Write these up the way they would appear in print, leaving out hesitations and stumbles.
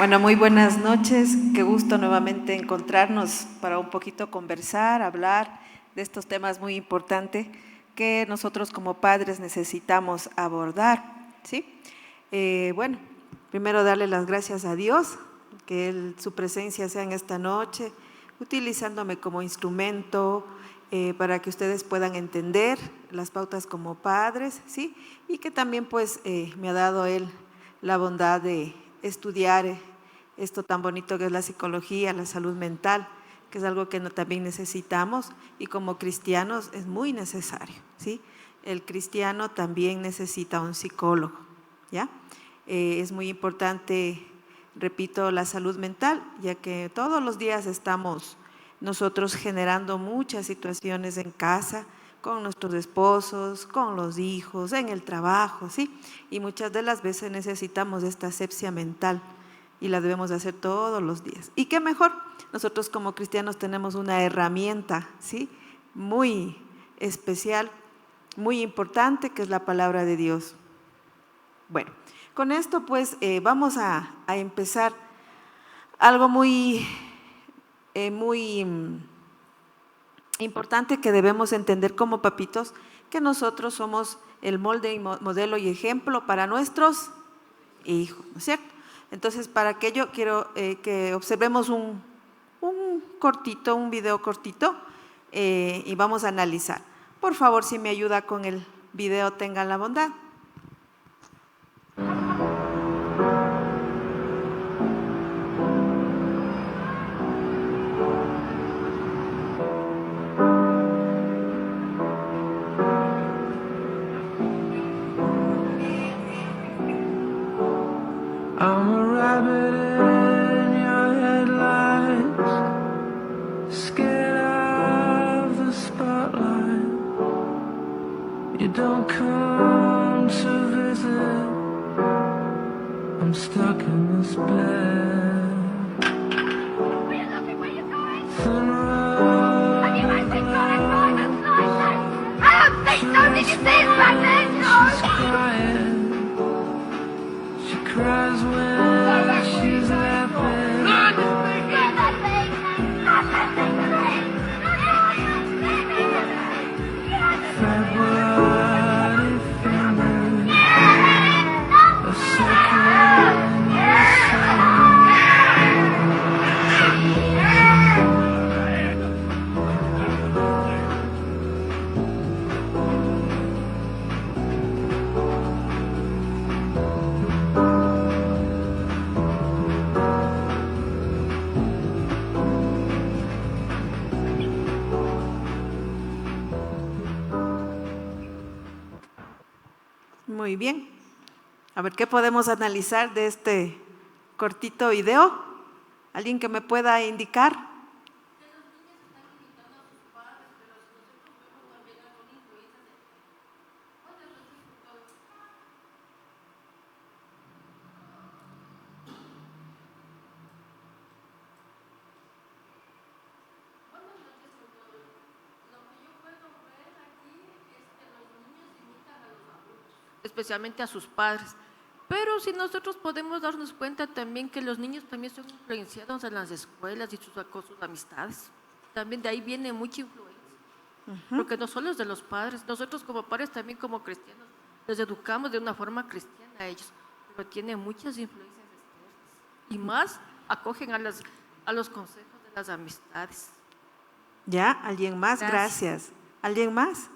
Bueno, muy buenas noches. Qué gusto nuevamente encontrarnos para un poquito conversar, hablar de estos temas muy importantes que nosotros como padres necesitamos abordar, ¿sí? Bueno, primero darle las gracias a Dios, que su presencia sea en esta noche, utilizándome como instrumento para que ustedes puedan entender las pautas como padres, ¿sí? Y que también pues me ha dado Él la bondad de estudiar esto tan bonito que es la psicología, la salud mental, que es algo que también necesitamos y como cristianos es muy necesario, ¿sí? El cristiano también necesita un psicólogo, ¿ya? Es muy importante, repito, la salud mental, ya que todos los días estamos nosotros generando muchas situaciones en casa, con nuestros esposos, con los hijos, en el trabajo, ¿sí? Y muchas de las veces necesitamos esta asepsia mental y la debemos hacer todos los días. ¿Y qué mejor? Nosotros como cristianos tenemos una herramienta, ¿sí? Muy especial, muy importante, que es la palabra de Dios. Bueno, con esto pues vamos a empezar algo muy importante que debemos entender como papitos, que nosotros somos el molde, modelo y ejemplo para nuestros hijos, ¿no es cierto? Entonces, para aquello quiero que observemos un video cortito y vamos a analizar. Por favor, si me ayuda con el video, tengan la bondad. I'm a rabbit in your headlights, scared of the spotlight. You don't come to visit, I'm stuck in this bed. Thin rubber gloves, she's crying. She cries when she's laughing. February fingers, a circle in your song. Muy bien. A ver, ¿qué podemos analizar de este cortito video? ¿Alguien que me pueda indicar? Especialmente a sus padres. Pero si nosotros podemos darnos cuenta también que los niños también son influenciados en las escuelas y con sus amistades. También de ahí viene mucha influencia. Porque no solo es de los padres, nosotros como padres también como cristianos les educamos de una forma cristiana a ellos, pero tienen muchas influencias externas. Y más acogen a los consejos de las amistades. ¿Ya? ¿Alguien más? Gracias. ¿Alguien más?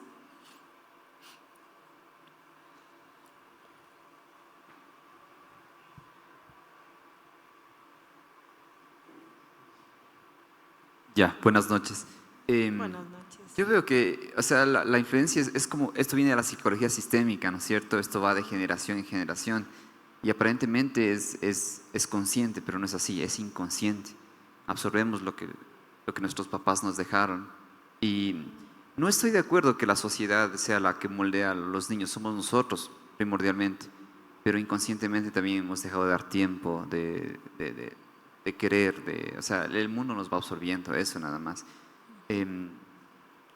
Ya, buenas noches. Buenas noches. Yo veo que, o sea, la influencia es como, esto viene de la psicología sistémica, ¿no es cierto? Esto va de generación en generación y aparentemente es consciente, pero no es así, es inconsciente. Absorbemos lo que nuestros papás nos dejaron y no estoy de acuerdo que la sociedad sea la que moldea a los niños, somos nosotros primordialmente, pero inconscientemente también hemos dejado de dar tiempo, de querer, o sea, el mundo nos va absorbiendo, eso nada más.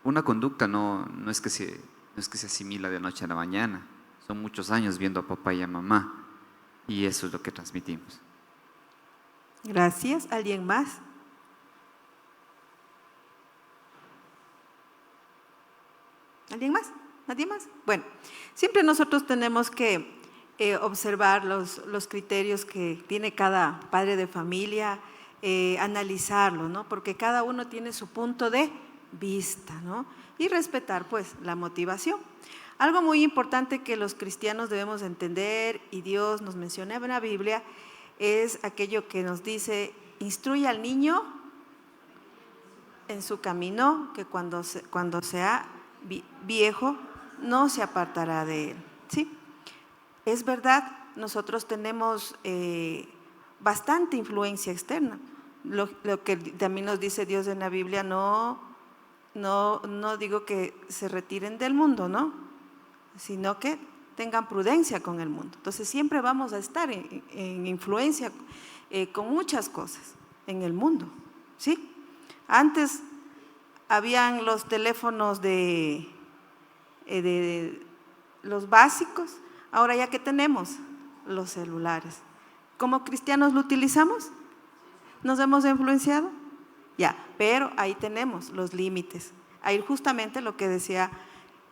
Una conducta no es que se asimila de noche a la mañana, son muchos años viendo a papá y a mamá y eso es lo que transmitimos. Gracias. ¿Alguien más? ¿Alguien más? ¿Nadie más? Bueno, siempre nosotros tenemos que observar los criterios que tiene cada padre de familia, analizarlo, ¿no? Porque cada uno tiene su punto de vista, ¿no? Y respetar, pues, la motivación. Algo muy importante que los cristianos debemos entender, y Dios nos menciona en la Biblia, es aquello que nos dice: instruye al niño en su camino, que cuando sea viejo no se apartará de él. ¿Sí? Es verdad, nosotros tenemos bastante influencia externa. Lo que también nos dice Dios en la Biblia, no digo que se retiren del mundo, ¿no? Sino que tengan prudencia con el mundo. Entonces siempre vamos a estar en influencia con muchas cosas en el mundo, ¿sí? Antes habían los teléfonos de los básicos, ahora ya que tenemos los celulares. ¿Como cristianos lo utilizamos? ¿Nos hemos influenciado? Ya, pero ahí tenemos los límites. Ahí justamente lo que decía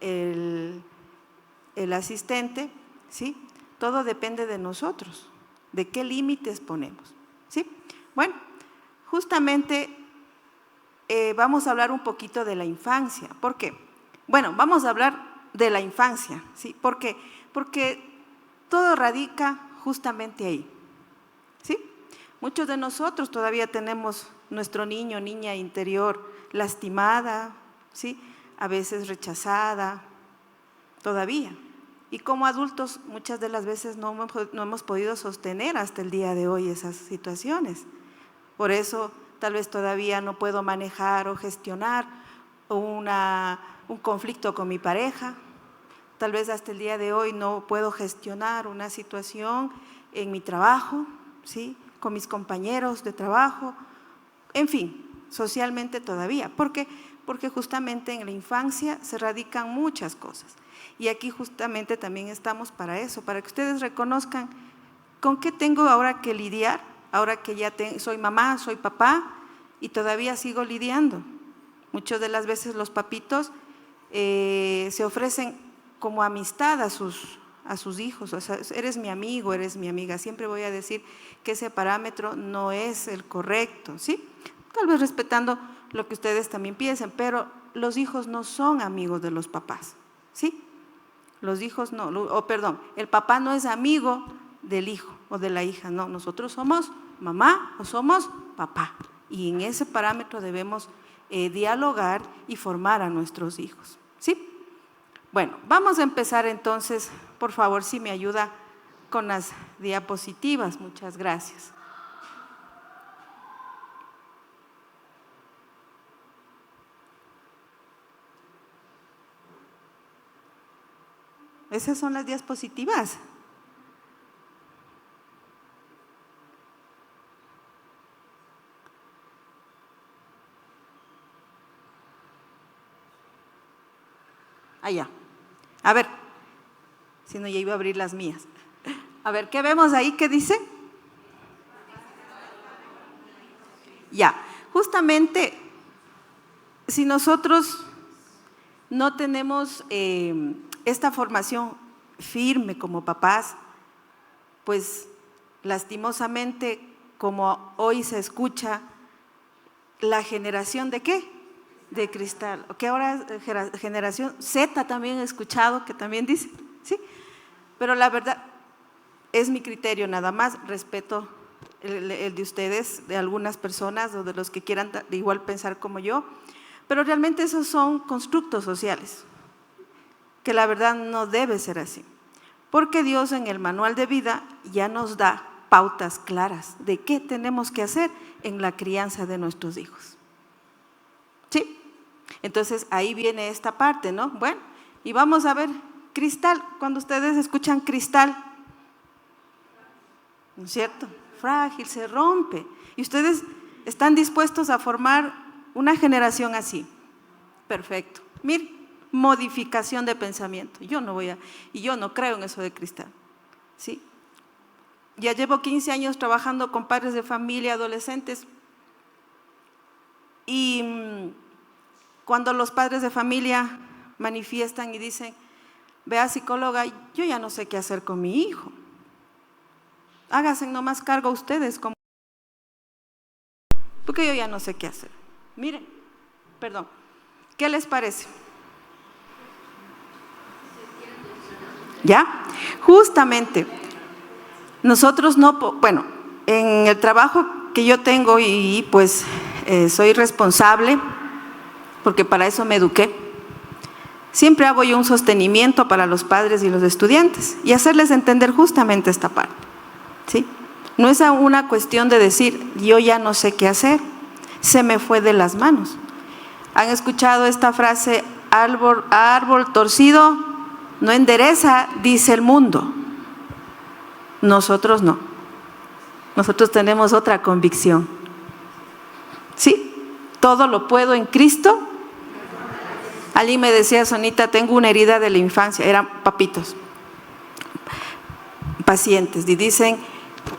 el asistente, ¿sí? Todo depende de nosotros, de qué límites ponemos, ¿sí? Bueno, justamente vamos a hablar un poquito de la infancia. ¿Por qué? Bueno, vamos a hablar de la infancia, ¿sí? ¿Por qué? Porque todo radica justamente ahí, ¿sí? Muchos de nosotros todavía tenemos nuestro niño, niña interior lastimada, ¿sí? A veces rechazada, todavía. Y como adultos muchas de las veces no hemos podido sostener hasta el día de hoy esas situaciones. Por eso tal vez todavía no puedo manejar o gestionar un conflicto con mi pareja. Tal vez hasta el día de hoy no puedo gestionar una situación en mi trabajo, ¿sí? Con mis compañeros de trabajo, en fin, socialmente todavía. ¿Por qué? Porque justamente en la infancia se radican muchas cosas. Y aquí justamente también estamos para eso, para que ustedes reconozcan con qué tengo ahora que lidiar, ahora que ya soy mamá, soy papá y todavía sigo lidiando. Muchas de las veces los papitos se ofrecen como amistad a sus hijos, o sea, eres mi amigo, eres mi amiga. Siempre voy a decir que ese parámetro no es el correcto, ¿sí? Tal vez respetando lo que ustedes también piensen, pero los hijos no son amigos de los papás, ¿sí? Los hijos no, el papá no es amigo del hijo o de la hija, no, nosotros somos mamá o somos papá. Y en ese parámetro debemos dialogar y formar a nuestros hijos, ¿sí? Bueno, vamos a empezar entonces, por favor, si me ayuda con las diapositivas, muchas gracias. Esas son las diapositivas. Allá. A ver, si no ya iba a abrir las mías. A ver, ¿qué vemos ahí? ¿Qué dice? Ya, justamente si nosotros no tenemos esta formación firme como papás, pues lastimosamente, como hoy se escucha, la generación ¿de qué? De cristal, que ahora generación Z también he escuchado que también dice, ¿sí? Pero la verdad es mi criterio nada más, respeto el de ustedes, de algunas personas o de los que quieran igual pensar como yo, pero realmente esos son constructos sociales, que la verdad no debe ser así, porque Dios en el manual de vida ya nos da pautas claras de qué tenemos que hacer en la crianza de nuestros hijos. ¿Sí? Entonces ahí viene esta parte, ¿no? Bueno, y vamos a ver, cristal, cuando ustedes escuchan cristal, ¿no es cierto? Frágil, se rompe. Y ustedes están dispuestos a formar una generación así. Perfecto. Mire, modificación de pensamiento. Y yo no creo en eso de cristal, ¿sí? Ya llevo 15 años trabajando con padres de familia, adolescentes, y cuando los padres de familia manifiestan y dicen, vea psicóloga, yo ya no sé qué hacer con mi hijo. Háganse nomás cargo ustedes, porque yo ya no sé qué hacer. Miren, perdón, ¿qué les parece? ¿Ya? Justamente, nosotros no, bueno, en el trabajo que yo tengo y pues soy responsable, porque para eso me eduqué, siempre hago yo un sostenimiento para los padres y los estudiantes y hacerles entender justamente esta parte, ¿sí? No es una cuestión de decir, yo ya no sé qué hacer, se me fue de las manos. ¿Han escuchado esta frase, árbol torcido no endereza, dice el mundo? Nosotros no. Nosotros tenemos otra convicción. ¿Sí? Todo lo puedo en Cristo. Alguien me decía, Sonita, tengo una herida de la infancia. Eran papitos, pacientes, y dicen,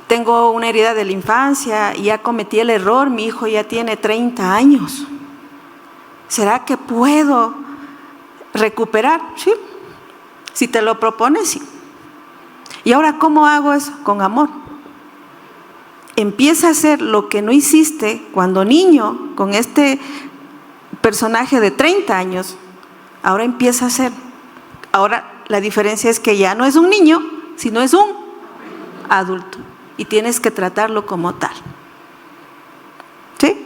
tengo una herida de la infancia y ya cometí el error, mi hijo ya tiene 30 años. ¿Será que puedo recuperar? Sí. Si te lo propones, sí. ¿Y ahora cómo hago eso? Con amor. Empieza a hacer lo que no hiciste cuando niño, con este personaje de 30 años, ahora empieza a hacer. Ahora la diferencia es que ya no es un niño, sino es un adulto. Y tienes que tratarlo como tal. ¿Sí?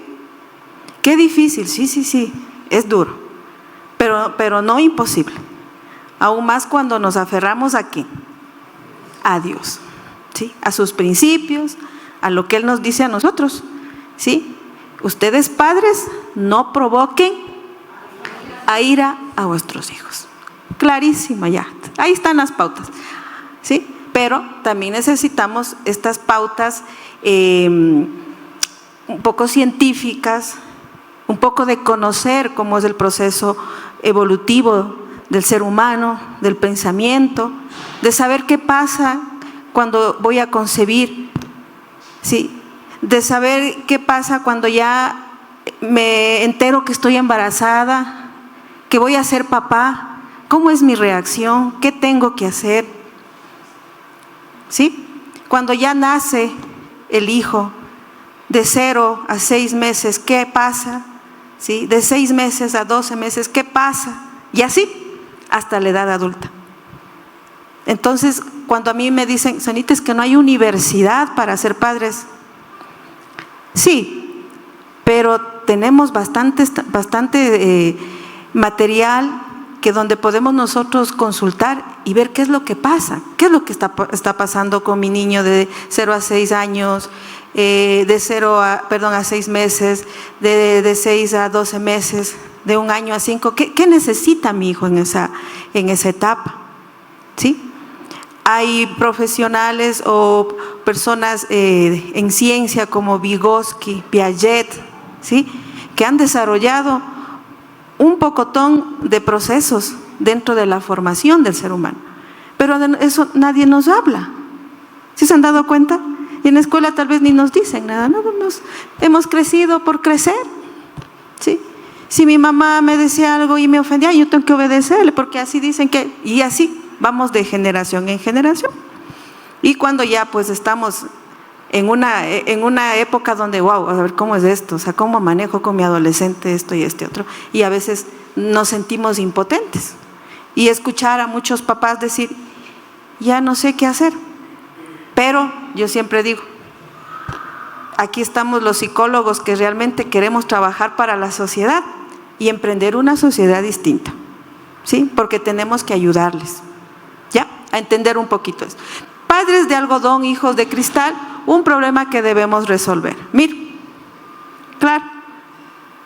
Qué difícil, sí, es duro, pero no imposible. Aún más cuando nos aferramos a ¿qué? A Dios, ¿sí? A sus principios, a lo que Él nos dice a nosotros, ¿sí? Ustedes padres, no provoquen a ira a vuestros hijos. Clarísima ya, ahí están las pautas, ¿sí? Pero también necesitamos estas pautas un poco científicas, un poco de conocer cómo es el proceso evolutivo del ser humano, del pensamiento, de saber qué pasa cuando voy a concebir, ¿sí? De saber qué pasa cuando ya me entero que estoy embarazada, que voy a ser papá, cómo es mi reacción, qué tengo que hacer, ¿sí? Cuando ya nace el hijo, de 0 a 6 meses, ¿qué pasa? ¿Sí? De 6 meses a 12 meses, ¿qué pasa? Y así, hasta la edad adulta. Entonces, cuando a mí me dicen, Sonita, es que no hay universidad para ser padres. Sí, pero tenemos bastante material que donde podemos nosotros consultar y ver qué es lo que pasa, qué es lo que está pasando con mi niño de 0 a 6 años, a 6 meses, de 6 a 12 meses, de 1 año a 5, ¿qué necesita mi hijo en esa etapa? ¿Sí? Hay profesionales o personas en ciencia como Vygotsky, Piaget, ¿sí? Que han desarrollado un pocotón de procesos dentro de la formación del ser humano, pero de eso nadie nos habla. ¿Sí se han dado cuenta? Y en la escuela tal vez ni nos dicen nada, no, hemos crecido por crecer, ¿sí? Si mi mamá me decía algo y me ofendía, yo tengo que obedecerle, porque así dicen que, y así vamos de generación en generación. Y cuando ya pues estamos en una época donde, wow, a ver cómo es esto, o sea, cómo manejo con mi adolescente esto y este otro, y a veces nos sentimos impotentes. Y escuchar a muchos papás decir, ya no sé qué hacer. Pero yo siempre digo, aquí estamos los psicólogos que realmente queremos trabajar para la sociedad y emprender una sociedad distinta, ¿sí? Porque tenemos que ayudarles, ¿ya? A entender un poquito eso. Padres de algodón, hijos de cristal, un problema que debemos resolver. Mire, claro,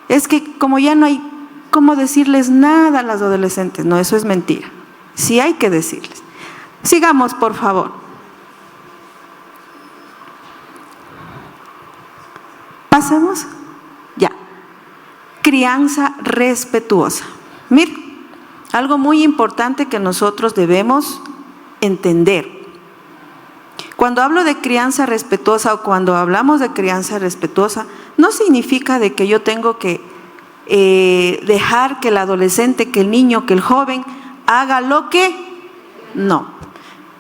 es que como ya no hay cómo decirles nada a las adolescentes, no, eso es mentira. Sí hay que decirles. Sigamos, por favor. Pasemos, ya. Crianza respetuosa. Mire, algo muy importante que nosotros debemos entender. Cuando hablo de crianza respetuosa o cuando hablamos de crianza respetuosa, no significa de que yo tengo que dejar que el adolescente, que el niño, que el joven haga lo que no.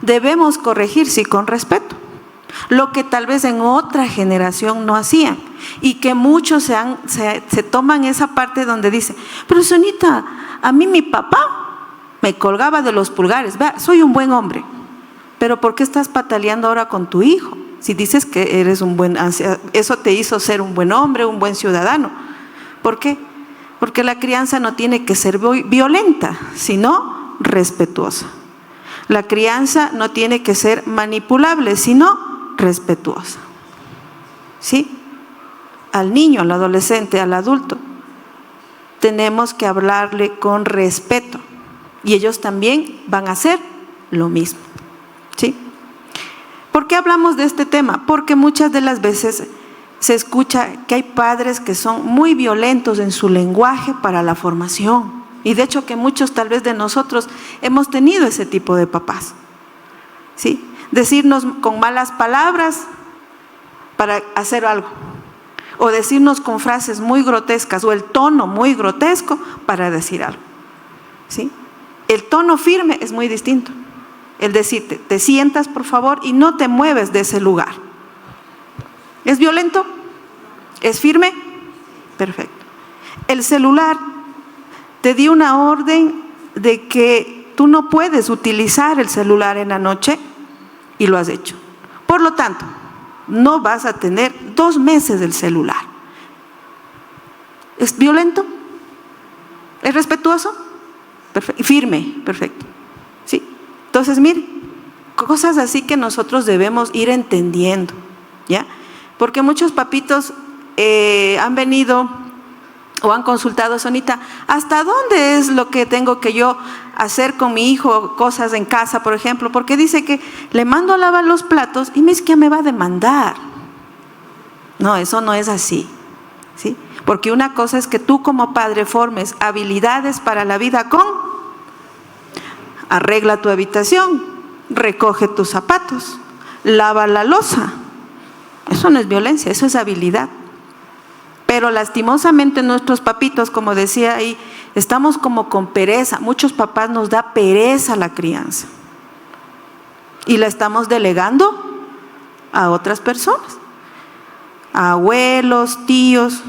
Debemos corregir, sí, con respeto. Lo que tal vez en otra generación no hacían y que muchos se toman esa parte donde dicen, pero Sonita, a mí mi papá me colgaba de los pulgares, vea, soy un buen hombre, pero ¿por qué estás pataleando ahora con tu hijo? Si dices que eres un buen, eso te hizo ser un buen hombre, un buen ciudadano. ¿Por qué? Porque la crianza no tiene que ser violenta, sino respetuosa. La crianza no tiene que ser manipulable, sino respetuosa. ¿Sí? Al niño, al adolescente, al adulto, tenemos que hablarle con respeto y ellos también van a hacer lo mismo. ¿Sí? ¿Por qué hablamos de este tema? Porque muchas de las veces se escucha que hay padres que son muy violentos en su lenguaje para la formación. Y de hecho que muchos tal vez de nosotros hemos tenido ese tipo de papás. ¿Sí? Decirnos con malas palabras para hacer algo. O decirnos con frases muy grotescas o el tono muy grotesco para decir algo. ¿Sí? El tono firme es muy distinto. El decirte, te sientas por favor y no te mueves de ese lugar. ¿Es violento? ¿Es firme? Perfecto. El celular, te di una orden de que tú no puedes utilizar el celular en la noche y lo has hecho. Por lo tanto, no vas a tener 2 meses del celular. ¿Es violento? ¿Es respetuoso? Perfecto. Firme, perfecto. ¿Sí? Entonces, mire, cosas así que nosotros debemos ir entendiendo, ¿ya? Porque muchos papitos han venido o han consultado, Sonita, ¿hasta dónde es lo que tengo que yo hacer con mi hijo, cosas en casa, por ejemplo? Porque dice que le mando a lavar los platos y me dice que me va a demandar. No, eso no es así, ¿sí? Porque una cosa es que tú como padre formes habilidades para la vida con arregla tu habitación, recoge tus zapatos, lava la loza. Eso no es violencia, eso es habilidad. Pero lastimosamente nuestros papitos, como decía ahí, estamos como con pereza. Muchos papás nos da pereza la crianza. Y la estamos delegando a otras personas. A abuelos, tíos,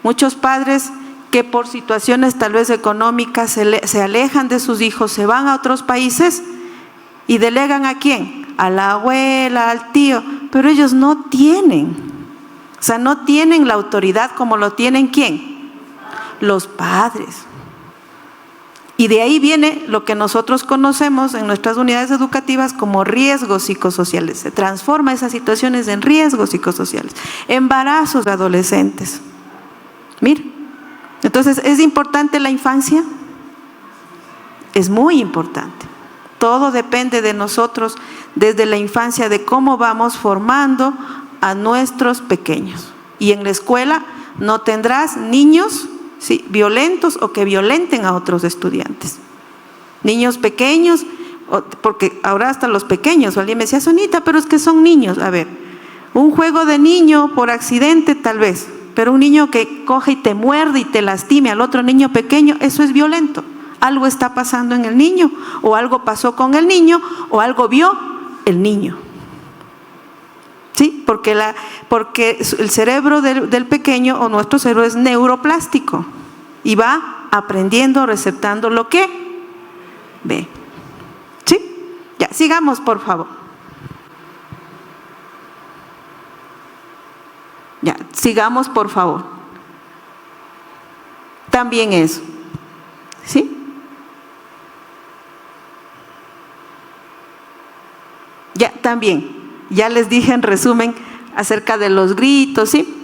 muchos padres que por situaciones tal vez económicas se alejan de sus hijos, se van a otros países y delegan ¿a quién? A la abuela, al tío, pero ellos no tienen. O sea, no tienen la autoridad como lo tienen ¿quién? Los padres. Y de ahí viene lo que nosotros conocemos en nuestras unidades educativas como riesgos psicosociales. Se transforma esas situaciones en riesgos psicosociales. Embarazos de adolescentes. Mira, entonces, ¿es importante la infancia? Es muy importante. Todo depende de nosotros desde la infancia, de cómo vamos formando a nuestros pequeños. Y en la escuela no tendrás niños, ¿sí?, violentos o que violenten a otros estudiantes. Niños pequeños, porque ahora hasta los pequeños, alguien me decía, Sonita, pero es que son niños. A ver, un juego de niño por accidente tal vez, pero un niño que coge y te muerde y te lastime al otro niño pequeño, eso es violento. Algo está pasando en el niño, o algo pasó con el niño, o algo vio el niño. ¿Sí? Porque el cerebro del pequeño o nuestro cerebro es neuroplástico y va aprendiendo, receptando lo que ve. ¿Sí? Ya, sigamos por favor. Ya, sigamos por favor. También eso. ¿Sí? Ya, también. Ya les dije en resumen acerca de los gritos, ¿sí?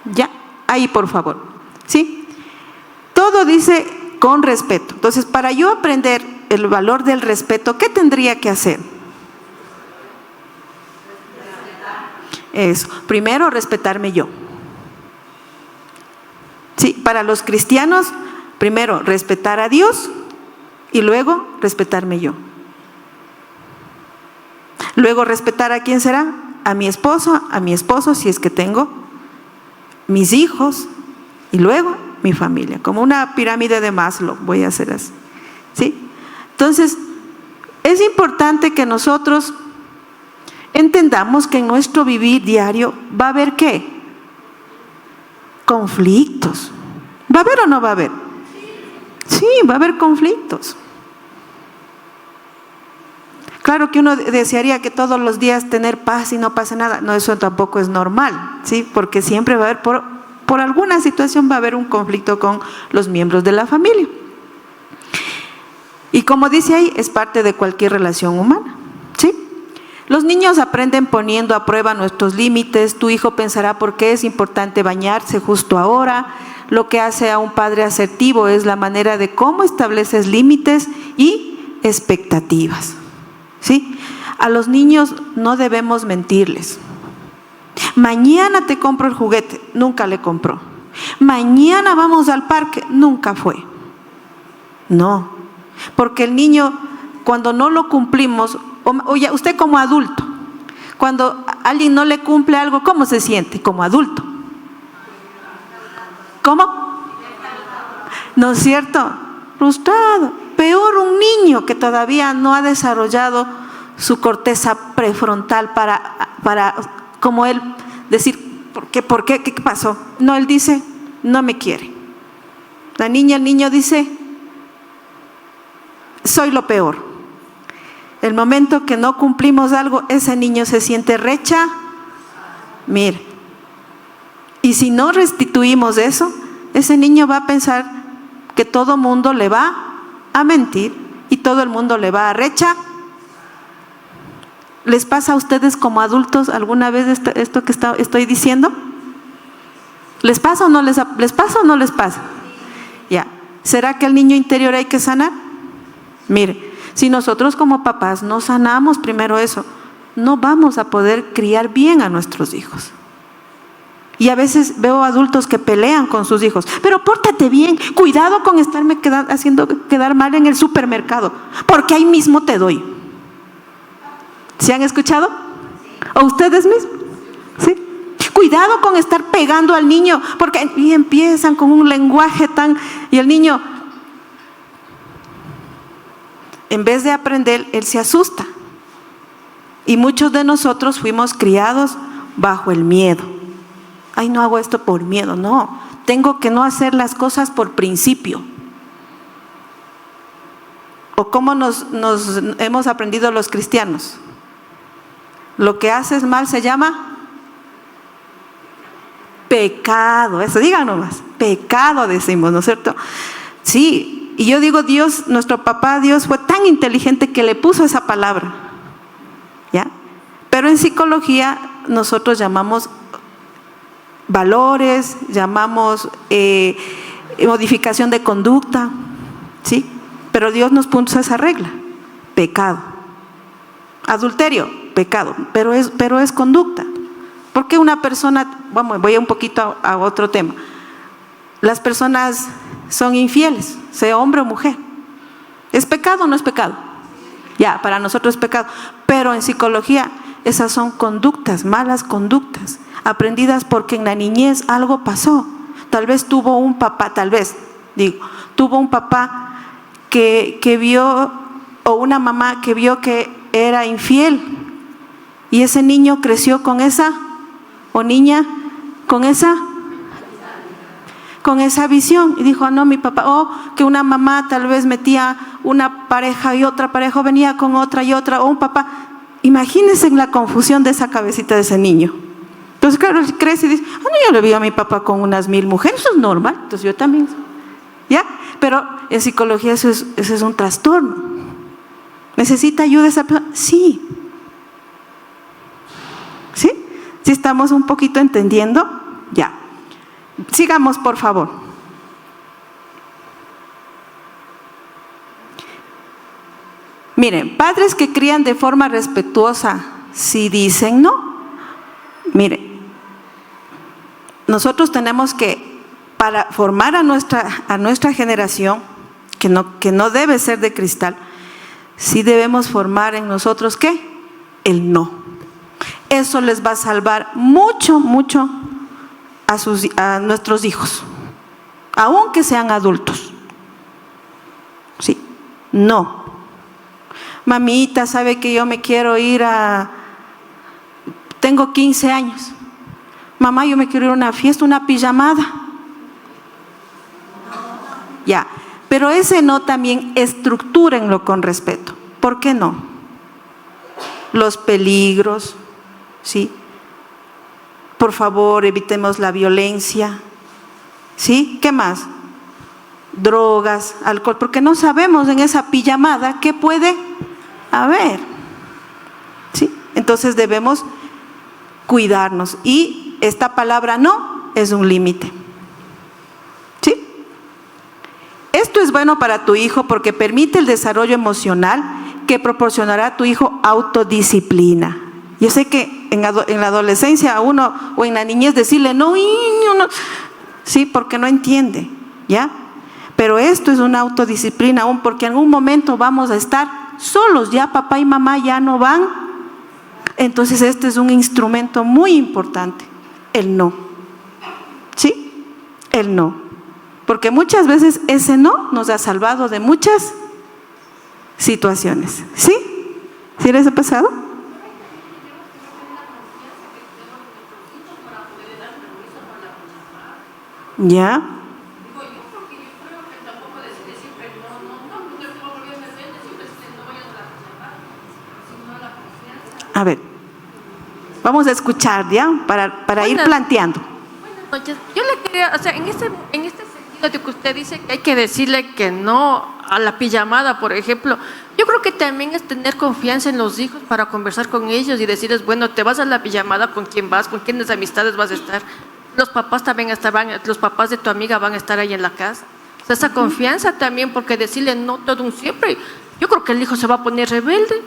Ya, ahí por favor, ¿sí? Todo dice con respeto. Entonces, para yo aprender el valor del respeto, ¿qué tendría que hacer? Eso, primero respetarme yo. Sí, para los cristianos, primero respetar a Dios y luego respetarme yo. Luego respetar a quién será, a mi esposo si es que tengo, mis hijos y luego mi familia, como una pirámide de Maslow, voy a hacer así, ¿sí? Entonces, es importante que nosotros entendamos que en nuestro vivir diario va a haber ¿qué? Conflictos. ¿Va a haber o no va a haber? Sí, va a haber conflictos. Claro que uno desearía que todos los días tener paz y no pase nada. No, eso tampoco es normal, ¿sí? Porque siempre va a haber, por alguna situación va a haber un conflicto con los miembros de la familia. Y como dice ahí, es parte de cualquier relación humana, ¿sí? Los niños aprenden poniendo a prueba nuestros límites. Tu hijo pensará por qué es importante bañarse justo ahora. Lo que hace a un padre asertivo es la manera de cómo estableces límites y expectativas, ¿sí? A los niños no debemos mentirles. Mañana te compro el juguete, nunca le compró. Mañana vamos al parque, nunca fue. No, porque el niño, cuando no lo cumplimos, oye, usted como adulto, cuando alguien no le cumple algo, ¿cómo se siente como adulto? ¿Cómo? ¿No es cierto? Frustrado. Peor un niño que todavía no ha desarrollado su corteza prefrontal para como él decir, ¿por qué? ¿Qué pasó? No, él dice, no me quiere. La niña, el niño dice, soy lo peor. El momento que no cumplimos algo, ese niño se siente mire. Y si no restituimos eso, ese niño va a pensar que todo mundo le va a mentir y todo el mundo le va a ¿Les pasa a ustedes como adultos alguna vez esto que estoy diciendo? ¿Les pasa o no les pasa o no les pasa? Ya. ¿Será que el niño interior hay que sanar? Mire, si nosotros como papás no sanamos primero eso, no vamos a poder criar bien a nuestros hijos. Y a veces veo adultos que pelean con sus hijos, pero pórtate bien, cuidado con estarme haciendo quedar mal en el supermercado, porque ahí mismo te doy. ¿Se han escuchado? ¿O ustedes mismos? ¿Sí? Cuidado con estar pegando al niño, porque y empiezan con un lenguaje y el niño, en vez de aprender, él se asusta. Y muchos de nosotros fuimos criados bajo el miedo. Ay, no hago esto por miedo, no. Tengo que no hacer las cosas por principio. ¿O cómo nos hemos aprendido los cristianos? Lo que haces mal se llama pecado. Eso, digan nomás. Pecado decimos, ¿no es cierto? Sí, y yo digo, Dios, nuestro papá Dios fue tan inteligente que le puso esa palabra, ¿ya? Pero en psicología nosotros llamamos valores, llamamos modificación de conducta, ¿sí? Pero Dios nos puso esa regla, pecado. Adulterio, pecado, pero es conducta. Porque una persona, voy un poquito a otro tema. Las personas son infieles, sea hombre o mujer. ¿Es pecado o no es pecado? Ya, para nosotros es pecado. Pero en psicología esas son conductas, malas conductas, aprendidas porque en la niñez algo pasó. Tal vez tuvo un papá, tuvo un papá que vio, o una mamá que vio que era infiel. Y ese niño creció con esa, o niña, con esa visión. Y dijo, no, mi papá, o que una mamá tal vez metía una pareja y otra pareja, o venía con otra y otra, o un papá. Imagínense la confusión de esa cabecita de ese niño. Entonces, claro, él crece y dice, no, yo le vi a mi papá con unas 1000 mujeres, eso es normal, entonces yo también. ¿Ya? Pero en psicología eso es un trastorno. ¿Necesita ayuda esa persona? Sí. ¿Sí? ¿Sí estamos un poquito entendiendo? Ya. Sigamos, por favor. Miren, padres que crían de forma respetuosa, si dicen no. Miren, nosotros tenemos que, para formar a nuestra generación, que no debe ser de cristal, sí debemos formar en nosotros, ¿qué? el no. Eso les va a salvar mucho, mucho a nuestros hijos, aunque sean adultos. Sí, no. Mamita, sabe que yo me quiero ir tengo 15 años. Mamá, yo me quiero ir a una fiesta, una pijamada. Ya, pero ese no también estructúrenlo con respeto. ¿Por qué no? Los peligros, ¿sí? Por favor, evitemos la violencia, ¿sí? ¿Qué más? Drogas, alcohol, porque no sabemos en esa pijamada qué puede haber, ¿sí? Entonces debemos cuidarnos y esta palabra no es un límite, ¿sí? Esto es bueno para tu hijo porque permite el desarrollo emocional que proporcionará a tu hijo autodisciplina. Yo sé que en la adolescencia a uno o en la niñez decirle no, sí, porque no entiende, ¿ya? Pero esto es una autodisciplina aún porque en un momento vamos a estar solos, ya papá y mamá ya no van. Entonces este es un instrumento muy importante, el no, ¿sí? El no, porque muchas veces ese no nos ha salvado de muchas situaciones, ¿sí? ¿Sí les ha pasado? ¿Ya? A ver, vamos a escuchar, ¿ya? Para ir planteando. Buenas noches. Yo le quería, o sea, en este sentido de que usted dice que hay que decirle que no a la pijamada, por ejemplo, yo creo que también es tener confianza en los hijos para conversar con ellos y decirles, bueno, te vas a la pijamada, ¿con quién vas? ¿Con quiénes amistades vas a estar? Los papás también estarán, los papás de tu amiga van a estar ahí en la casa. O sea, esa confianza también, porque decirle no todo un siempre, yo creo que el hijo se va a poner rebelde.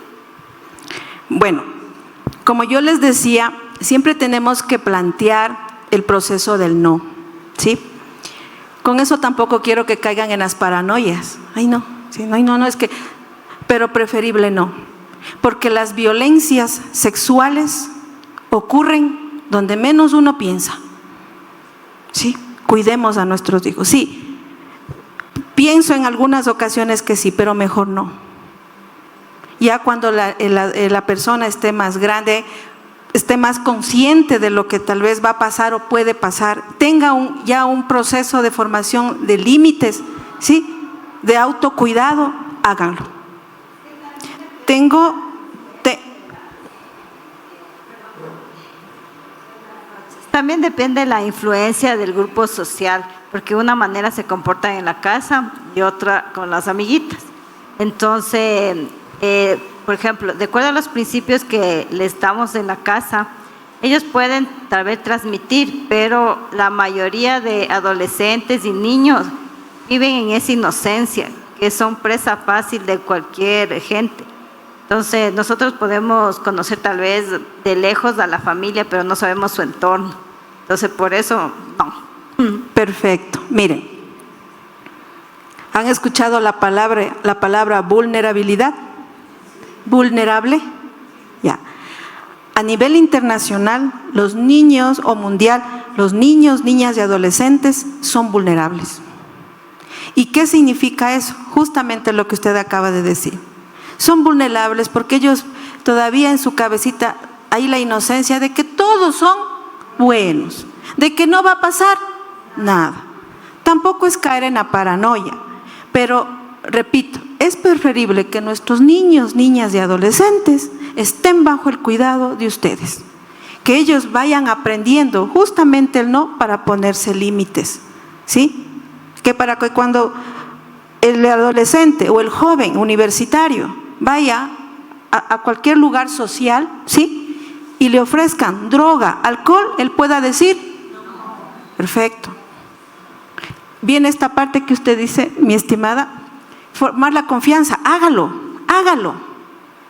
Bueno, como yo les decía, siempre tenemos que plantear el proceso del no, ¿sí? Con eso tampoco quiero que caigan en las paranoias. Ay, no, sí, no, es que, pero preferible no, porque las violencias sexuales ocurren donde menos uno piensa, ¿sí? Cuidemos a nuestros hijos, sí. Pienso en algunas ocasiones que sí, pero mejor no. Ya cuando la persona esté más grande, esté más consciente de lo que tal vez va a pasar o puede pasar, tenga ya un proceso de formación de límites, ¿sí? De autocuidado, háganlo. También depende de la influencia del grupo social, porque una manera se comportan en la casa y otra con las amiguitas. Entonces, por ejemplo, de acuerdo a los principios que les damos en la casa, ellos pueden tal vez transmitir, pero la mayoría de adolescentes y niños viven en esa inocencia, que son presa fácil de cualquier gente. Entonces, nosotros podemos conocer tal vez de lejos a la familia, pero no sabemos su entorno. Entonces, por eso, no. Perfecto. Miren, ¿han escuchado la palabra vulnerabilidad? ¿Vulnerable? Ya. A nivel internacional, los niños o mundial, los niños, niñas y adolescentes son vulnerables. ¿Y qué significa eso? Justamente lo que usted acaba de decir. Son vulnerables porque ellos todavía en su cabecita hay la inocencia de que todos son buenos, de que no va a pasar nada. Tampoco es caer en la paranoia, pero repito, es preferible que nuestros niños, niñas y adolescentes estén bajo el cuidado de ustedes, que ellos vayan aprendiendo justamente el no para ponerse límites, ¿sí? Que para que cuando el adolescente o el joven universitario vaya a cualquier lugar social, ¿sí? Y le ofrezcan droga, alcohol, él pueda decir, perfecto. Viene esta parte que usted dice, mi estimada, formar la confianza, hágalo.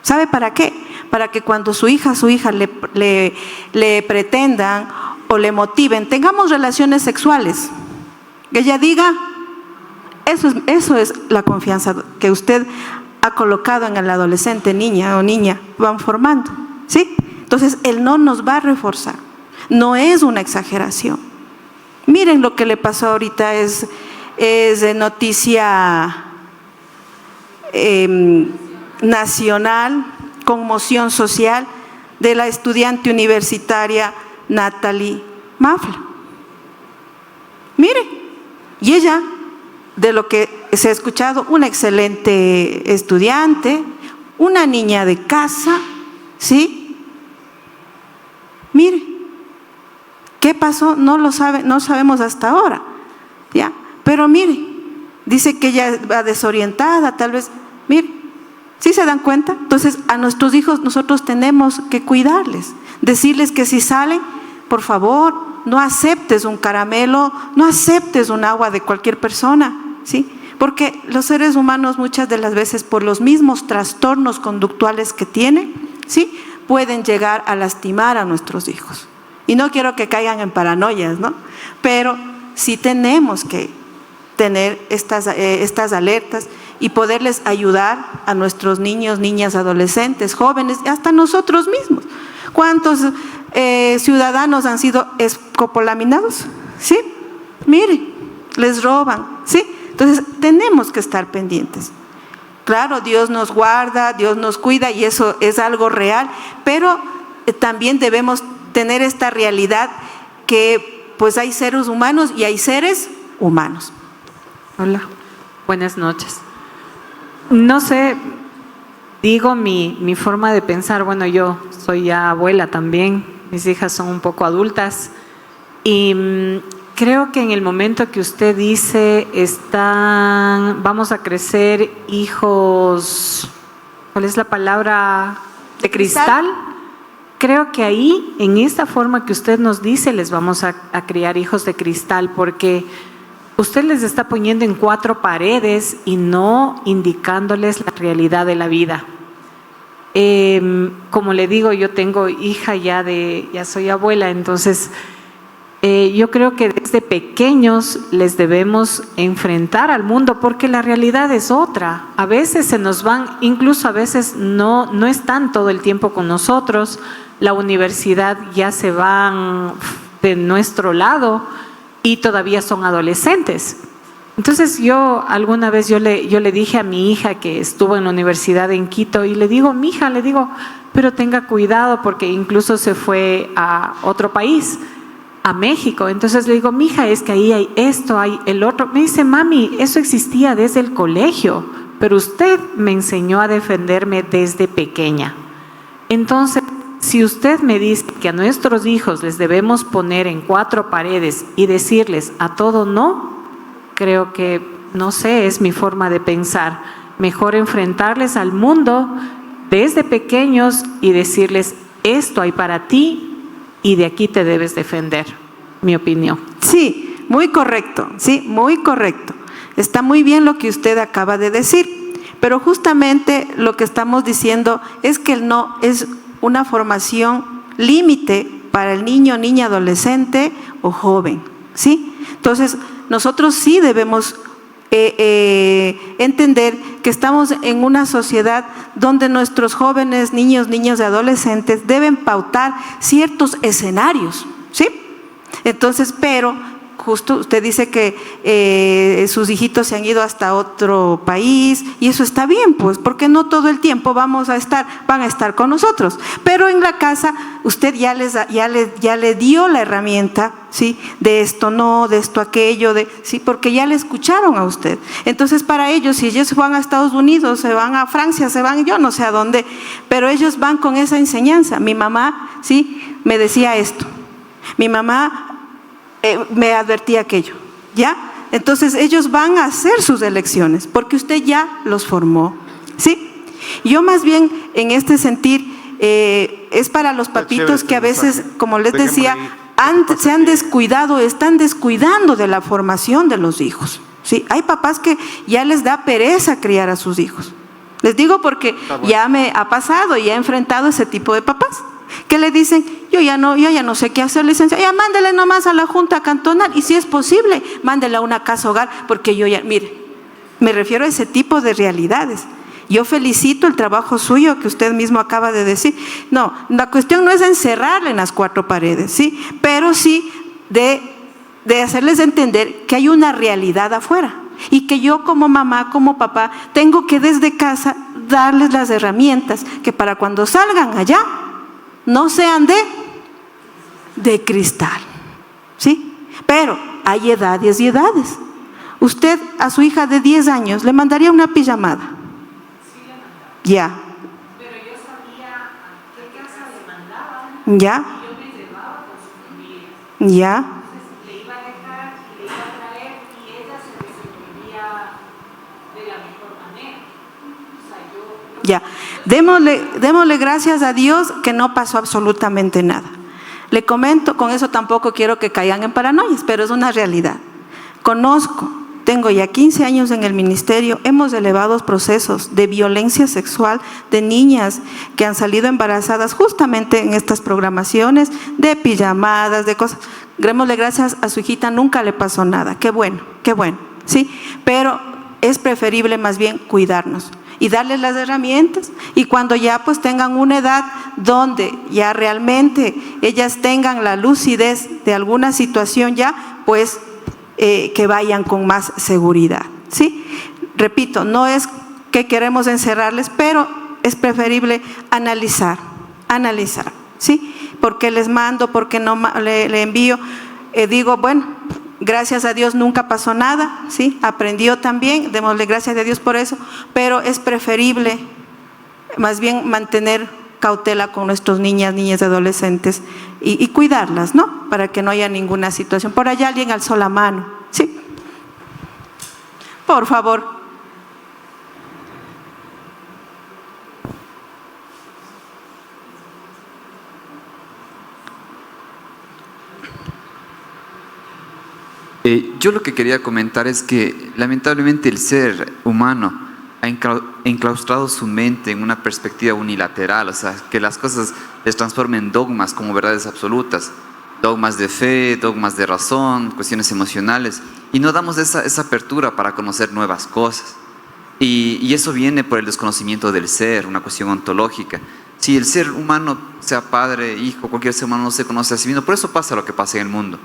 ¿Sabe para qué? Para que cuando su hija le pretendan o le motiven, tengamos relaciones sexuales, que ella diga, eso es la confianza que usted ha colocado en el adolescente, niña o niña, van formando, ¿sí? Entonces, el no nos va a reforzar. No es una exageración. Miren lo que le pasó ahorita, es de noticia nacional, conmoción social, de la estudiante universitaria Natalie Mafla. Mire, y ella, de lo que se ha escuchado, una excelente estudiante, una niña de casa, ¿sí? Mire, ¿qué pasó? No lo sabe, no sabemos hasta ahora, ¿ya? Pero mire, dice que ella va desorientada, tal vez, mire, ¿sí se dan cuenta? Entonces, a nuestros hijos nosotros tenemos que cuidarles, decirles que si salen, por favor, no aceptes un caramelo, no aceptes un agua de cualquier persona, ¿sí? Porque los seres humanos muchas de las veces, por los mismos trastornos conductuales que tienen, ¿sí?, pueden llegar a lastimar a nuestros hijos. Y no quiero que caigan en paranoias, ¿no? Pero sí tenemos que tener estas alertas y poderles ayudar a nuestros niños, niñas, adolescentes, jóvenes, hasta nosotros mismos. ¿Cuántos ciudadanos han sido escopolaminados? ¿Sí? Mire, les roban, ¿sí? Entonces, tenemos que estar pendientes. Claro, Dios nos guarda, Dios nos cuida y eso es algo real, pero también debemos tener esta realidad que pues hay seres humanos y hay seres humanos. Hola, buenas noches. No sé, digo mi forma de pensar, bueno, yo soy ya abuela también, mis hijas son un poco adultas y creo que en el momento que usted dice vamos a crecer hijos, ¿cuál es la palabra? De cristal. Creo que ahí, en esta forma que usted nos dice, les vamos a criar hijos de cristal, porque usted les está poniendo en 4 paredes y no indicándoles la realidad de la vida. Como le digo, yo tengo hija ya soy abuela, entonces yo creo que desde pequeños les debemos enfrentar al mundo, porque la realidad es otra. A veces se nos van, incluso a veces no están todo el tiempo con nosotros. La universidad ya se van de nuestro lado y todavía son adolescentes. Entonces yo alguna vez yo le dije a mi hija que estuvo en la universidad en Quito y le digo, mija, le digo, pero tenga cuidado porque incluso se fue a otro país, a México. Entonces le digo, mija, es que ahí hay esto, hay el otro. Me dice, mami, eso existía desde el colegio, pero usted me enseñó a defenderme desde pequeña. Entonces, si usted me dice que a nuestros hijos les debemos poner en 4 paredes y decirles a todo no, creo que, no sé, es mi forma de pensar. Mejor enfrentarles al mundo desde pequeños y decirles, esto hay para ti y de aquí te debes defender, mi opinión. Sí, muy correcto, sí, muy correcto. Está muy bien lo que usted acaba de decir, pero justamente lo que estamos diciendo es que el no es una formación límite para el niño, niña, adolescente o joven, ¿sí? Entonces, nosotros sí debemos entender que estamos en una sociedad donde nuestros jóvenes, niños, niñas y adolescentes deben pautar ciertos escenarios, ¿sí? Entonces, pero justo usted dice que sus hijitos se han ido hasta otro país y eso está bien, pues, porque no todo el tiempo van a estar con nosotros, pero en la casa usted ya le dio la herramienta, ¿sí? De esto no, de esto aquello, sí, porque ya le escucharon a usted. Entonces, para ellos, si ellos se van a Estados Unidos, se van a Francia, se van yo no sé a dónde, pero ellos van con esa enseñanza. Mi mamá, ¿sí?, me decía esto, mi mamá me advertía aquello, ¿ya? Entonces ellos van a hacer sus elecciones porque usted ya los formó, ¿sí? Yo más bien en este sentir es para los papitos que a veces, como les decía, se han descuidado, están descuidando de la formación de los hijos, ¿sí? Hay papás que ya les da pereza criar a sus hijos. Les digo porque ya me ha pasado y he enfrentado ese tipo de papás que le dicen, yo ya no sé qué hacer, licenciada, ya mándele nomás a la Junta Cantonal y si es posible, mándele a una casa hogar, porque yo ya, mire, me refiero a ese tipo de realidades. yo felicito el trabajo suyo que usted mismo acaba de decir. No, la cuestión no es encerrarle en las cuatro paredes, ¿sí? Pero sí de hacerles entender que hay una realidad afuera y que yo como mamá, como papá, tengo que desde casa darles las herramientas que para cuando salgan allá no sean de cristal, ¿sí? Pero hay edades y edades. Usted a su hija de 10 años le mandaría una pijamada. Ya. Pero yo sabía a qué casa le mandaban. Ya. Y yo me llevaba con su familia. Ya. Entonces le iba a dejar y le iba a traer y ella se desenvolvía de la mejor manera. O sea, yo. Ya. Démosle gracias a Dios que no pasó absolutamente nada. Le comento, con eso tampoco quiero que caigan en paranoias, pero es una realidad. Conozco. Tengo ya 15 años en el ministerio, hemos elevado procesos de violencia sexual de niñas que han salido embarazadas justamente en estas programaciones de pijamadas, de cosas. Démosle gracias a su hijita, nunca le pasó nada, qué bueno, ¿sí? Pero es preferible más bien cuidarnos y darles las herramientas y cuando ya pues tengan una edad donde ya realmente ellas tengan la lucidez de alguna situación ya, pues que vayan con más seguridad, ¿sí? Repito, no es que queremos encerrarles, pero es preferible analizar, ¿sí? ¿Por qué les mando? ¿Por qué no le envío? Digo, bueno, gracias a Dios nunca pasó nada, ¿sí? Aprendió también, démosle gracias a Dios por eso, pero es preferible más bien mantener cautela con nuestros niñas y adolescentes y cuidarlas, ¿no? Para que no haya ninguna situación. Por allá alguien alzó la mano, ¿sí? Por favor. Yo lo que quería comentar es que lamentablemente el ser humano ha enclaustrado su mente en una perspectiva unilateral, o sea, que las cosas les transformen en dogmas como verdades absolutas, dogmas de fe, dogmas de razón, cuestiones emocionales, y no damos esa apertura para conocer nuevas cosas. Y eso viene por el desconocimiento del ser, una cuestión ontológica. Si el ser humano, sea padre, hijo, cualquier ser humano no se conoce a sí mismo, por eso pasa lo que pasa en el mundo.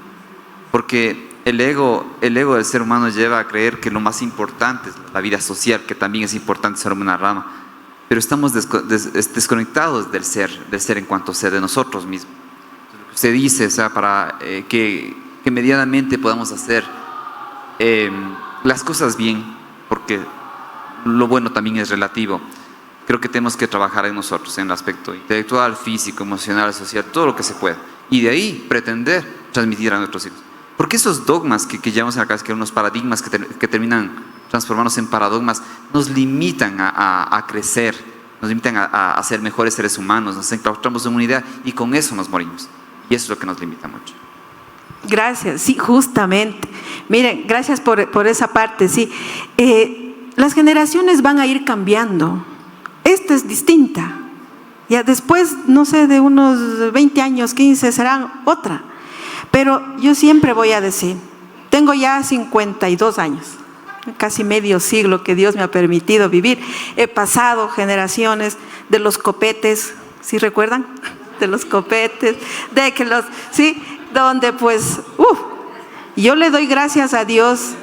Porque el ego del ser humano lleva a creer que lo más importante es la vida social, que también es importante ser una rama, pero estamos desconectados del ser en cuanto a ser de nosotros mismos. Usted dice, o sea, para que medianamente podamos hacer las cosas bien, porque lo bueno también es relativo. Creo que tenemos que trabajar en nosotros, en el aspecto intelectual, físico, emocional, social, todo lo que se pueda, y de ahí pretender transmitir a nuestros hijos. Porque esos dogmas que llevamos acá, que son unos paradigmas que terminan transformándose en paradigmas, nos limitan a crecer, nos limitan a ser mejores seres humanos, nos enclaustramos en una idea y con eso nos morimos. Y eso es lo que nos limita mucho. Gracias, sí, justamente. Miren, gracias por esa parte, sí. Las generaciones van a ir cambiando. Esta es distinta. Ya después, no sé, de unos 20 años, 15, serán otra. Pero yo siempre voy a decir, tengo ya 52 años, casi medio siglo que Dios me ha permitido vivir. He pasado generaciones de los copetes, ¿sí recuerdan? De los copetes, ¿sí? Donde pues, yo le doy gracias a Dios.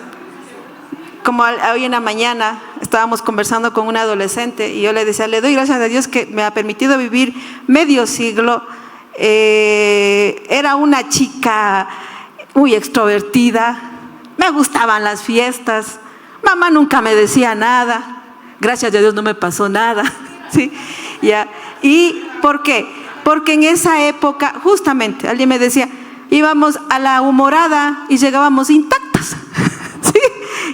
Como hoy en la mañana estábamos conversando con una adolescente y yo le decía, le doy gracias a Dios que me ha permitido vivir medio siglo. Era una chica muy extrovertida, me gustaban las fiestas, mamá nunca me decía nada, gracias a Dios no me pasó nada, ¿sí? Ya. ¿Y por qué? Porque en esa época, justamente, alguien me decía, íbamos a la humorada y llegábamos intactas, ¿sí?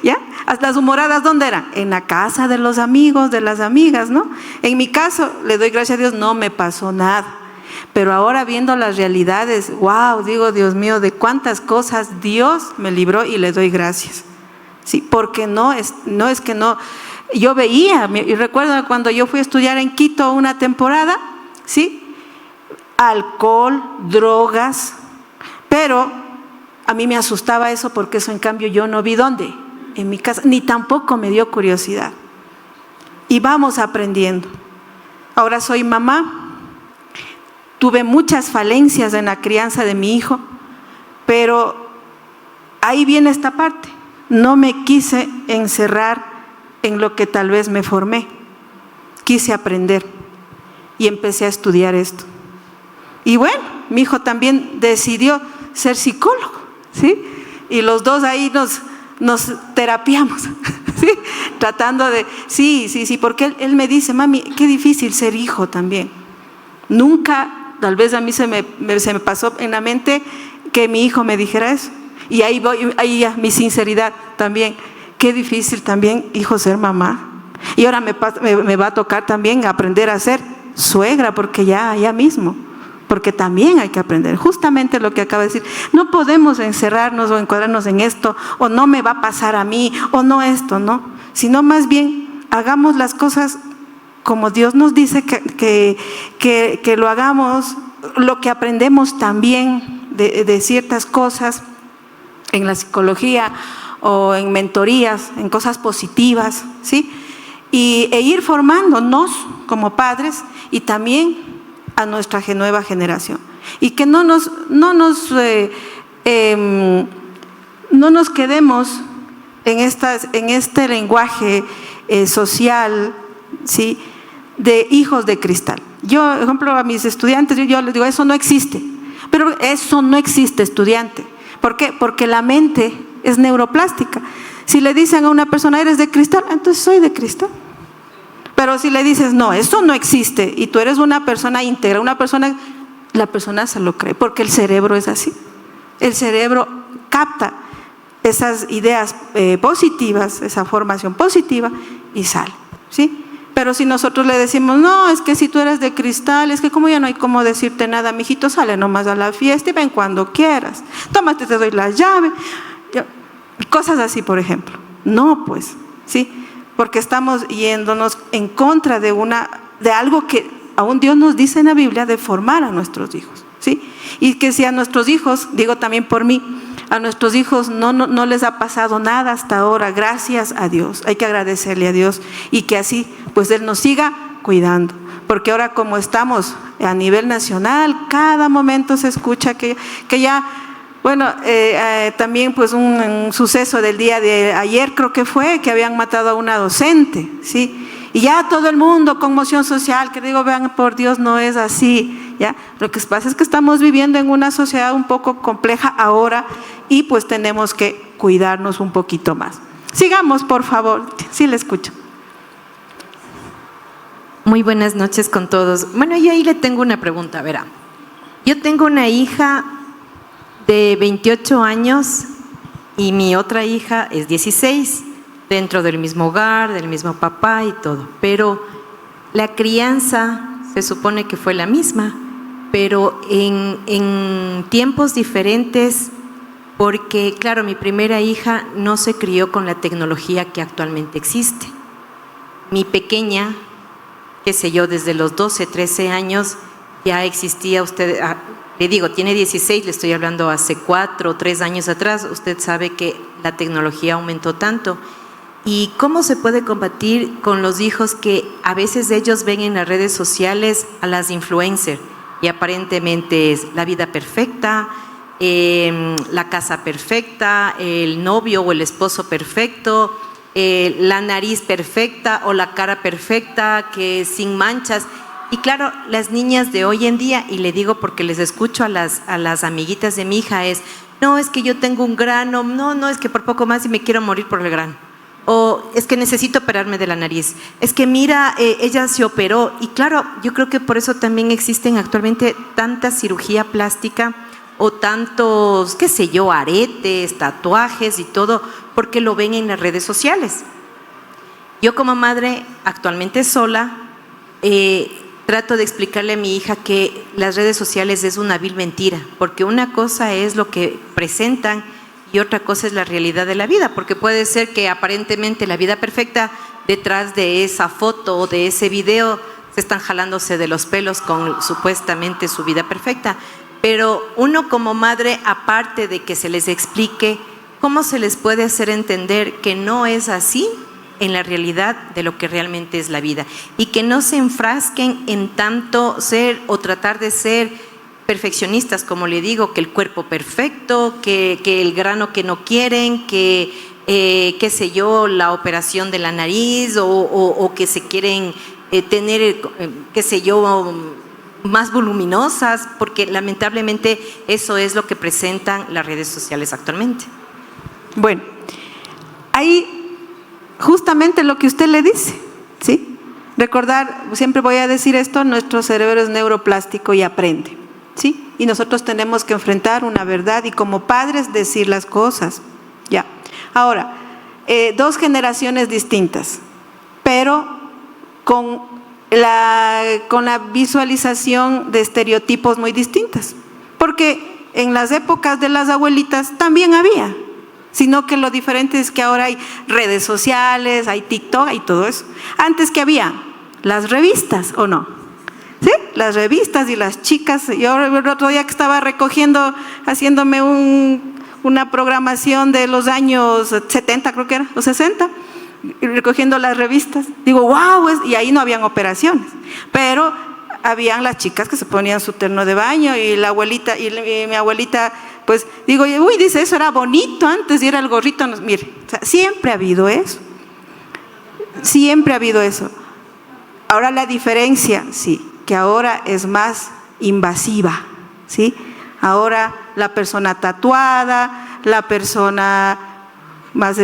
¿Ya? Las humoradas, ¿dónde eran? En la casa de los amigos, de las amigas, ¿no? En mi caso, le doy gracias a Dios, no me pasó nada. Pero ahora viendo las realidades, wow, digo, Dios mío, de cuántas cosas Dios me libró y le doy gracias. Sí, porque no es que no, yo veía, y recuerdo cuando yo fui a estudiar en Quito una temporada, ¿sí? Alcohol, drogas, pero a mí me asustaba eso porque eso en cambio yo no vi dónde, en mi casa, ni tampoco me dio curiosidad. y vamos aprendiendo. Ahora soy mamá, tuve muchas falencias en la crianza de mi hijo, pero ahí viene esta parte. No me quise encerrar en lo que tal vez me formé, quise aprender y empecé a estudiar esto. Y bueno, mi hijo también decidió ser psicólogo, ¿sí? Y los dos ahí nos terapiamos, ¿sí? Tratando de, sí, porque él me dice, mami, qué difícil ser hijo también. Nunca, tal vez a mí se me pasó en la mente que mi hijo me dijera eso. Y ahí ya, mi sinceridad también. Qué difícil también, hijo, ser mamá. Y ahora me va a tocar también aprender a ser suegra, porque ya mismo. Porque también hay que aprender, justamente lo que acaba de decir. No podemos encerrarnos o encuadrarnos en esto, o no me va a pasar a mí, o no esto, no. Sino más bien, hagamos las cosas como Dios nos dice que lo hagamos, lo que aprendemos también de ciertas cosas en la psicología o en mentorías, en cosas positivas, ¿sí? E ir formándonos como padres y también a nuestra nueva generación. Y que no nos quedemos en este lenguaje social, ¿sí?, de hijos de cristal. Yo, por ejemplo, a mis estudiantes, yo les digo, eso no existe. Pero eso no existe, estudiante. ¿Por qué? Porque la mente es neuroplástica. Si le dicen a una persona, eres de cristal, entonces soy de cristal. Pero si le dices, no, eso no existe, y tú eres una persona íntegra, la persona se lo cree, porque el cerebro es así. El cerebro capta esas ideas positivas, esa formación positiva, y sale, ¿sí? Pero si nosotros le decimos, no, es que si tú eres de cristal, es que como ya no hay cómo decirte nada, mijito, sale nomás a la fiesta y ven cuando quieras, tómate, te doy la llave, cosas así, por ejemplo. No, pues, ¿sí? Porque estamos yéndonos en contra de algo que aún Dios nos dice en la Biblia, de formar a nuestros hijos, ¿sí? Y que si a nuestros hijos, digo también por mí, a nuestros hijos no les ha pasado nada hasta ahora, gracias a Dios, hay que agradecerle a Dios, y que así pues Él nos siga cuidando, porque ahora como estamos a nivel nacional, cada momento se escucha que ya, bueno, también pues un suceso del día de ayer creo que fue, que habían matado a una docente, ¿sí? Y ya todo el mundo, conmoción social, que digo, vean, por Dios, no es así, ¿ya? Lo que pasa es que estamos viviendo en una sociedad un poco compleja ahora, y pues tenemos que cuidarnos un poquito más. Sigamos, por favor, sí le escucho. Muy buenas noches con todos. Bueno, yo ahí le tengo una pregunta, verá. Yo tengo una hija de 28 años y mi otra hija es 16, dentro del mismo hogar, del mismo papá y todo. Pero la crianza se supone que fue la misma, pero en tiempos diferentes, porque claro, mi primera hija no se crió con la tecnología que actualmente existe. Mi pequeña, qué sé yo, desde los 12, 13 años ya existía, usted, le digo, tiene 16, le estoy hablando hace 4 o 3 años atrás, usted sabe que la tecnología aumentó tanto. ¿Y cómo se puede combatir con los hijos que a veces ellos ven en las redes sociales a las influencers y aparentemente es la vida perfecta, la casa perfecta, el novio o el esposo perfecto, la nariz perfecta o la cara perfecta, que sin manchas? Y claro, las niñas de hoy en día, y le digo porque les escucho a las amiguitas de mi hija, es, no, es que yo tengo un grano, no, es que por poco más y me quiero morir por el grano. O es que necesito operarme de la nariz. Es que mira, ella se operó. Y claro, yo creo que por eso también existen actualmente tanta cirugía plástica o tantos, qué sé yo, aretes, tatuajes y todo, porque lo ven en las redes sociales. Yo como madre, actualmente sola, trato de explicarle a mi hija que las redes sociales es una vil mentira, porque una cosa es lo que presentan y otra cosa es la realidad de la vida, porque puede ser que aparentemente la vida perfecta, detrás de esa foto o de ese video se están jalándose de los pelos con supuestamente su vida perfecta. Pero uno como madre, aparte de que se les explique cómo se les puede hacer entender que no es así, en la realidad de lo que realmente es la vida y que no se enfrasquen en tanto ser o tratar de ser perfeccionistas, como le digo, que el cuerpo perfecto, que el grano que no quieren, que qué sé yo, la operación de la nariz o que se quieren tener, qué sé yo, más voluminosas, porque lamentablemente eso es lo que presentan las redes sociales actualmente. Bueno, ahí justamente lo que usted le dice, ¿sí? Recordar, siempre voy a decir esto, nuestro cerebro es neuroplástico y aprende, ¿sí? Y nosotros tenemos que enfrentar una verdad y como padres decir las cosas, ¿ya? Ahora, dos generaciones distintas, pero con la visualización de estereotipos muy distintas, porque en las épocas de las abuelitas también había, sino que lo diferente es que ahora hay redes sociales, hay TikTok, hay todo eso. Antes que había las revistas, ¿o no? ¿Sí? Las revistas y las chicas. Yo el otro día que estaba recogiendo, haciéndome una programación de los años 70, creo que era, o 60, recogiendo las revistas, digo, wow, y ahí no habían operaciones, pero habían las chicas que se ponían su terno de baño y la abuelita, y mi abuelita, pues digo, uy, dice, eso era bonito antes y era el gorrito, mire, o sea, siempre ha habido eso, siempre ha habido eso. Ahora la diferencia, sí, que ahora es más invasiva, ¿sí? Ahora la persona tatuada, la persona más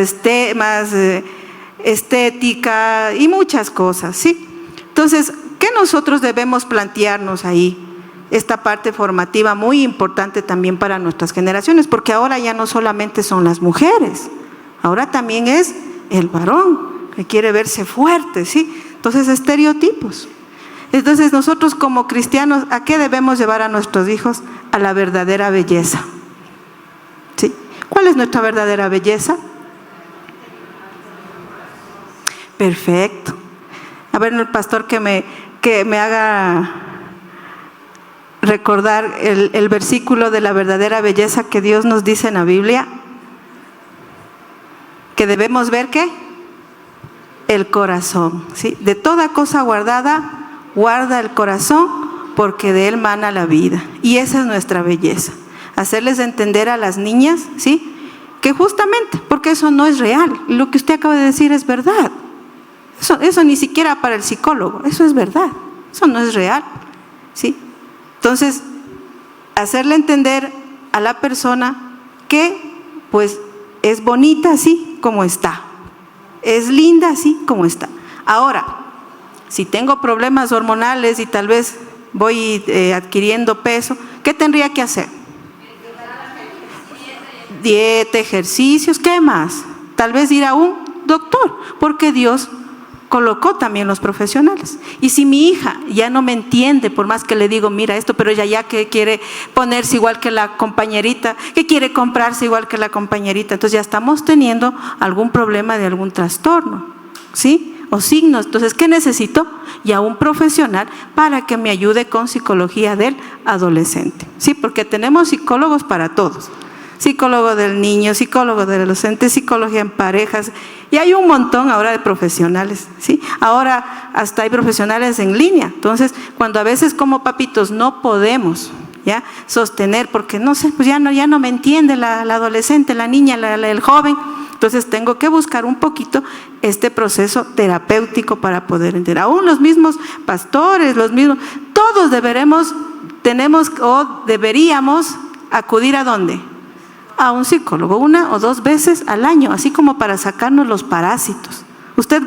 estética y muchas cosas, ¿sí? Entonces, ¿qué nosotros debemos plantearnos ahí? Esta parte formativa muy importante también para nuestras generaciones, porque ahora ya no solamente son las mujeres, ahora también es el varón que quiere verse fuerte, ¿sí? Entonces, estereotipos. Entonces, nosotros como cristianos, ¿a qué debemos llevar a nuestros hijos? A la verdadera belleza, ¿sí? ¿Cuál es nuestra verdadera belleza? Perfecto. A ver, el pastor que me haga recordar el versículo de la verdadera belleza que Dios nos dice en la Biblia, que debemos ver ¿qué? El corazón, ¿sí? De toda cosa guardada, guarda el corazón, porque de él mana la vida. Y esa es nuestra belleza. Hacerles entender a las niñas, ¿sí? Que justamente, porque eso no es real, lo que usted acaba de decir es verdad. Eso ni siquiera para el psicólogo, eso es verdad, eso no es real, ¿sí? Entonces, hacerle entender a la persona que pues es bonita así como está, es linda así como está. Ahora, si tengo problemas hormonales y tal vez voy adquiriendo peso, ¿qué tendría que hacer? Dieta, ejercicios, ¿qué más? Tal vez ir a un doctor, porque Dios colocó también los profesionales. Y si mi hija ya no me entiende, por más que le digo, mira esto, pero ella ya que quiere ponerse igual que la compañerita, que quiere comprarse igual que la compañerita, entonces ya estamos teniendo algún problema de algún trastorno, ¿sí? O signos. Entonces, ¿qué necesito? Ya un profesional para que me ayude con psicología del adolescente, ¿sí? Porque tenemos psicólogos para todos. Psicólogo del niño, psicólogo del adolescente, psicología en parejas, y hay un montón ahora de profesionales, ¿sí? Ahora hasta hay profesionales en línea. Entonces, cuando a veces como papitos no podemos ya sostener, porque no sé, pues ya no me entiende la adolescente, la niña, el joven, entonces tengo que buscar un poquito este proceso terapéutico para poder entender. Aún los mismos pastores, todos deberíamos acudir ¿a dónde? A un psicólogo 1 o 2 veces al año, así como para sacarnos los parásitos. ¿Usted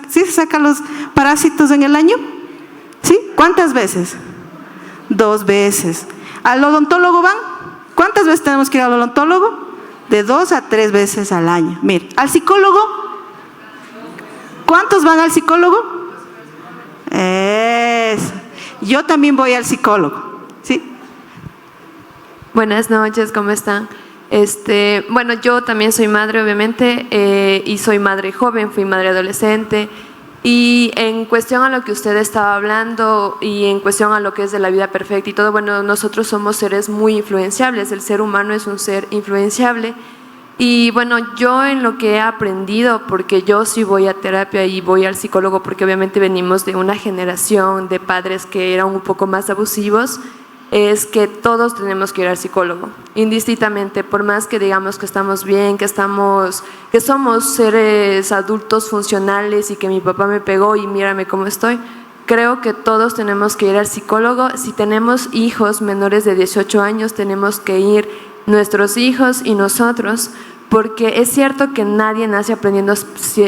sí se saca los parásitos en el año? ¿Sí? ¿Cuántas veces? 2 veces. ¿Al odontólogo van? ¿Cuántas veces tenemos que ir al odontólogo? De 2 a 3 veces al año. Mire, ¿al psicólogo? ¿Cuántos van al psicólogo? Yo también voy al psicólogo, ¿sí? Buenas noches, ¿cómo están? Bueno, yo también soy madre, obviamente, y soy madre joven, fui madre adolescente, y en cuestión a lo que usted estaba hablando y en cuestión a lo que es de la vida perfecta y todo, bueno, nosotros somos seres muy influenciables, el ser humano es un ser influenciable, Y bueno, yo en lo que he aprendido, porque yo sí voy a terapia y voy al psicólogo, porque obviamente venimos de una generación de padres que eran un poco más abusivos, es que todos tenemos que ir al psicólogo, indistintamente, por más que digamos que estamos bien, que somos seres adultos funcionales y que mi papá me pegó y mírame cómo estoy. Creo que todos tenemos que ir al psicólogo. Si tenemos hijos menores de 18 años, tenemos que ir nuestros hijos y nosotros, porque es cierto que nadie nace aprendiendo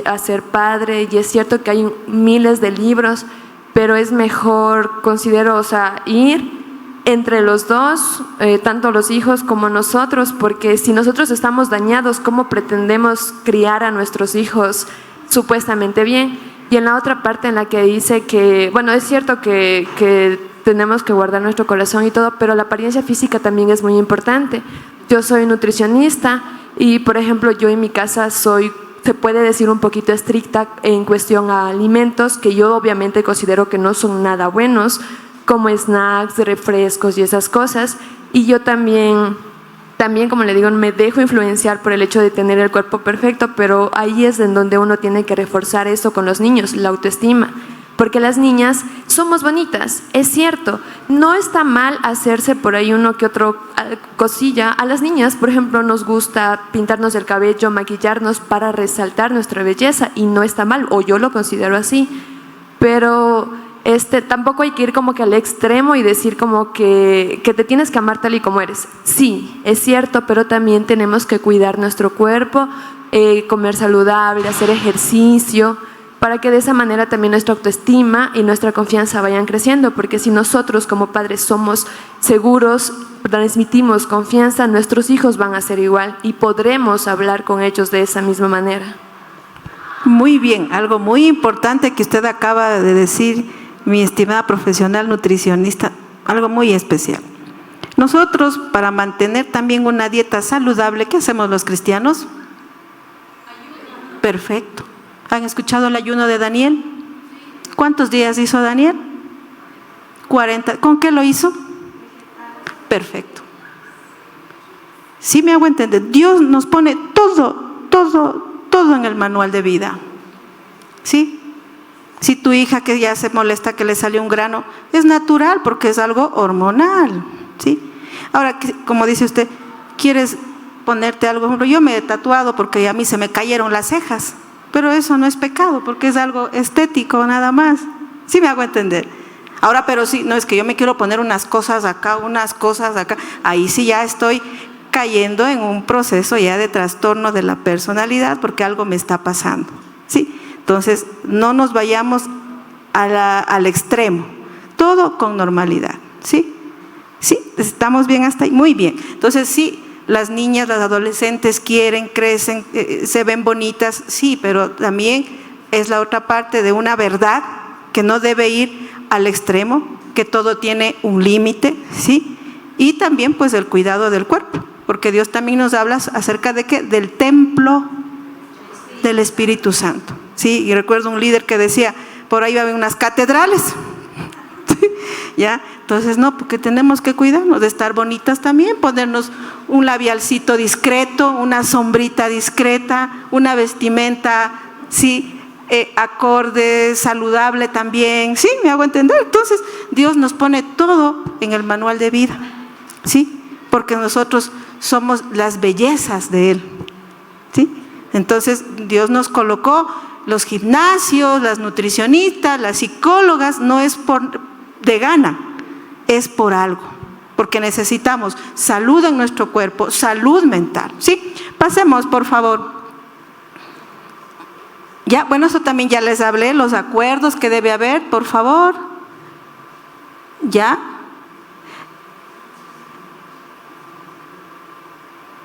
a ser padre y es cierto que hay miles de libros, pero es mejor, considero, ir entre los dos, tanto los hijos como nosotros, porque si nosotros estamos dañados, ¿cómo pretendemos criar a nuestros hijos supuestamente bien? Y en la otra parte en la que dice que, bueno, es cierto que tenemos que guardar nuestro corazón y todo, pero la apariencia física también es muy importante. Yo soy nutricionista y, por ejemplo, yo en mi casa soy, se puede decir, un poquito estricta en cuestión a alimentos que yo obviamente considero que no son nada buenos, como snacks, refrescos y esas cosas. Y yo también, como le digo, me dejo influenciar por el hecho de tener el cuerpo perfecto, pero ahí es en donde uno tiene que reforzar eso con los niños, la autoestima. Porque las niñas somos bonitas, es cierto. No está mal hacerse por ahí uno que otro cosilla. A las niñas, por ejemplo, nos gusta pintarnos el cabello, maquillarnos para resaltar nuestra belleza y no está mal, o yo lo considero así. Pero tampoco hay que ir como que al extremo y decir como que te tienes que amar tal y como eres. Sí, es cierto, pero también tenemos que cuidar nuestro cuerpo, comer saludable, hacer ejercicio, para que de esa manera también nuestra autoestima y nuestra confianza vayan creciendo, porque si nosotros como padres somos seguros, transmitimos confianza, nuestros hijos van a ser igual y podremos hablar con ellos de esa misma manera. Muy bien, algo muy importante que usted acaba de decir, mi estimada profesional nutricionista, algo muy especial. Nosotros, para mantener también una dieta saludable, ¿qué hacemos los cristianos? Perfecto. ¿Han escuchado el ayuno de Daniel? ¿Cuántos días hizo Daniel? 40. ¿Con qué lo hizo? Perfecto. ¿Sí me hago entender? Dios nos pone todo en el manual de vida. ¿Sí? Si tu hija que ya se molesta que le salió un grano, es natural porque es algo hormonal. ¿Sí? Ahora, como dice usted, ¿quieres ponerte algo? Yo me he tatuado porque a mí se me cayeron las cejas. Pero eso no es pecado, porque es algo estético nada más. ¿Sí me hago entender? Ahora, pero sí, no es que yo me quiero poner unas cosas acá, ahí sí ya estoy cayendo en un proceso ya de trastorno de la personalidad, porque algo me está pasando. ¿Sí? Entonces, no nos vayamos al extremo, todo con normalidad. ¿Sí? ¿Sí? ¿Estamos bien hasta ahí? Muy bien. Entonces, sí. Las niñas, las adolescentes quieren, crecen, se ven bonitas, sí, pero también es la otra parte de una verdad que no debe ir al extremo, que todo tiene un límite, ¿sí? Y también pues el cuidado del cuerpo, porque Dios también nos habla acerca de ¿qué? Del templo del Espíritu Santo, ¿sí? Y recuerdo un líder que decía, por ahí va a haber unas catedrales, ¿sí? ¿Ya? Entonces, no, porque tenemos que cuidarnos de estar bonitas también, ponernos un labialcito discreto, una sombrita discreta, una vestimenta, sí, acorde, saludable también, ¿sí? ¿Me hago entender? Entonces, Dios nos pone todo en el manual de vida, ¿sí? Porque nosotros somos las bellezas de Él, ¿sí? Entonces, Dios nos colocó los gimnasios, las nutricionistas, las psicólogas, no es de gana, es por algo, porque necesitamos salud en nuestro cuerpo, salud mental, ¿sí? Pasemos, por favor. Ya, bueno, eso también ya les hablé, los acuerdos que debe haber, por favor. Ya.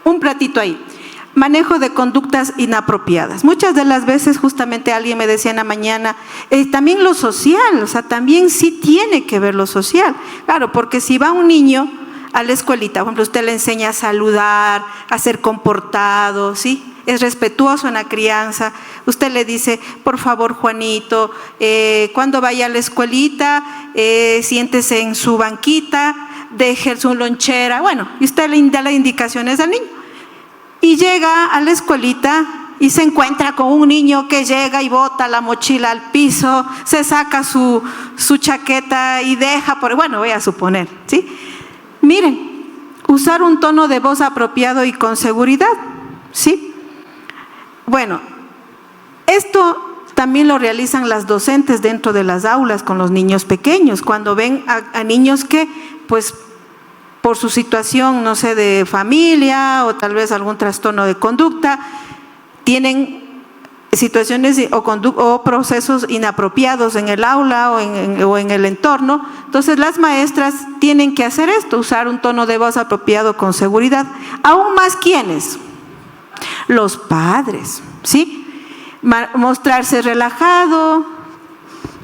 Un platito ahí. Manejo de conductas inapropiadas. Muchas de las veces justamente alguien me decía en la mañana, también lo social, o sea, también sí tiene que ver lo social. Claro, porque si va un niño a la escuelita, por ejemplo, usted le enseña a saludar, a ser comportado, ¿sí? Es respetuoso en la crianza. Usted le dice, por favor, Juanito, cuando vaya a la escuelita, siéntese en su banquita, deje su lonchera. Bueno, y usted le da las indicaciones al niño. y llega a la escuelita y se encuentra con un niño que llega y bota la mochila al piso, se saca su chaqueta y deja bueno, voy a suponer, ¿sí? Miren, usar un tono de voz apropiado y con seguridad, ¿sí? Bueno, esto también lo realizan las docentes dentro de las aulas con los niños pequeños, cuando ven a niños que, pues, por su situación, no sé, de familia o tal vez algún trastorno de conducta, tienen situaciones o procesos inapropiados en el aula o en el entorno. Entonces las maestras tienen que hacer esto, usar un tono de voz apropiado con seguridad. Aún más, ¿quiénes? Los padres, ¿sí? Mostrarse relajado,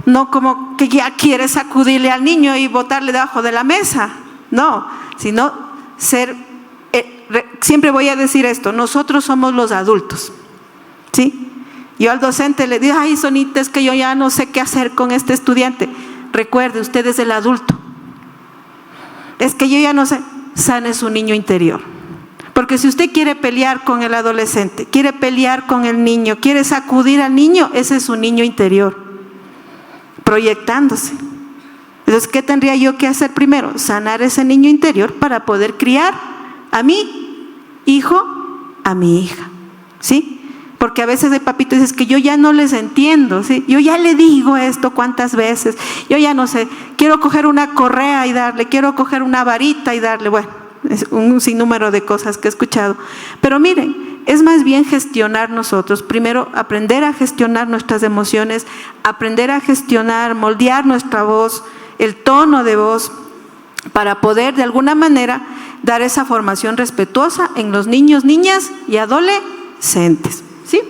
no como que ya quiere sacudirle al niño y botarle debajo de la mesa, no, sino ser, siempre voy a decir esto, nosotros somos los adultos, ¿sí? Yo al docente le digo, ay, Sonita, es que yo ya no sé qué hacer con este estudiante. Recuerde, usted es el adulto. Es que yo ya no sé, sane su niño interior. Porque si usted quiere pelear con el adolescente, quiere pelear con el niño, quiere sacudir al niño, ese es su niño interior, proyectándose. Entonces, ¿qué tendría yo que hacer primero? Sanar ese niño interior para poder criar a mi hijo, a mi hija, ¿sí? Porque a veces el papito dice, es que yo ya no les entiendo, ¿sí? Yo ya le digo esto cuántas veces, yo ya no sé, quiero coger una correa y darle, quiero coger una varita y darle, bueno, es un sinnúmero de cosas que he escuchado. Pero miren, es más bien gestionar nosotros, primero aprender a gestionar nuestras emociones, aprender a gestionar, moldear nuestra voz, el tono de voz, para poder de alguna manera dar esa formación respetuosa en los niños, niñas y adolescentes, ¿sí?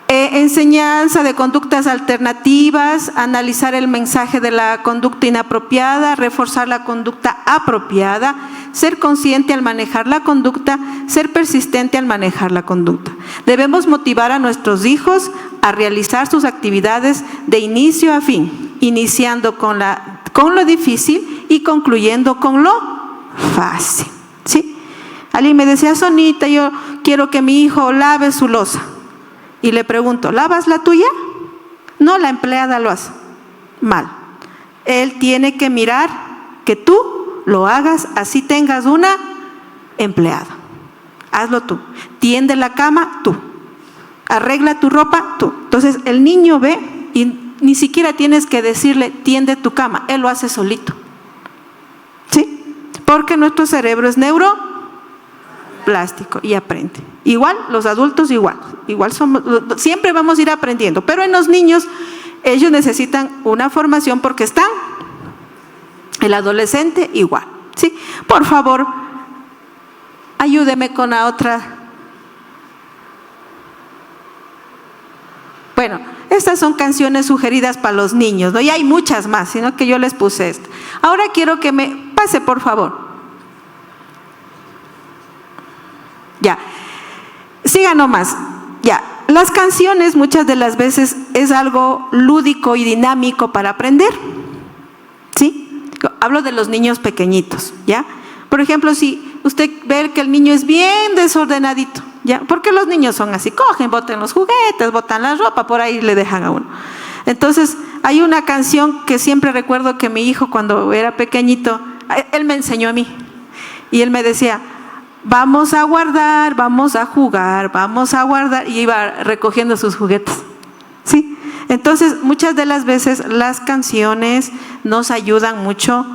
Enseñanza de conductas alternativas, analizar el mensaje de la conducta inapropiada, reforzar la conducta apropiada, ser consciente al manejar la conducta, ser persistente al manejar la conducta. Debemos motivar a nuestros hijos a realizar sus actividades de inicio a fin, iniciando con lo difícil y concluyendo con lo fácil, ¿sí? Alguien me decía, Sonita, yo quiero que mi hijo lave su loza. Y le pregunto, ¿lavas la tuya? No, la empleada lo hace. Mal. Él tiene que mirar que tú lo hagas, así tengas una empleada. Hazlo tú. Tiende la cama, tú. Arregla tu ropa, tú. Entonces el niño ve y ni siquiera tienes que decirle, tiende tu cama. Él lo hace solito. ¿Sí? Porque nuestro cerebro es neuroplástico y aprende. Igual, los adultos igual somos, siempre vamos a ir aprendiendo, pero en los niños, ellos necesitan una formación porque están, el adolescente igual, ¿sí? Por favor, ayúdeme con la otra. Bueno, estas son canciones sugeridas para los niños, ¿no? Y hay muchas más, sino que yo les puse esta. Ahora quiero que me pase, por favor. Ya. Siga nomás, ya. Las canciones muchas de las veces es algo lúdico y dinámico para aprender, ¿sí? Hablo de los niños pequeñitos, ¿ya? Por ejemplo, si usted ve que el niño es bien desordenadito, ¿ya? Porque los niños son así, cogen, botan los juguetes, botan la ropa, por ahí le dejan a uno. Entonces, hay una canción que siempre recuerdo que mi hijo cuando era pequeñito, él me enseñó a mí, y él me decía, vamos a guardar, vamos a jugar, vamos a guardar, y iba recogiendo sus juguetes, ¿sí? Entonces, muchas de las veces las canciones nos ayudan mucho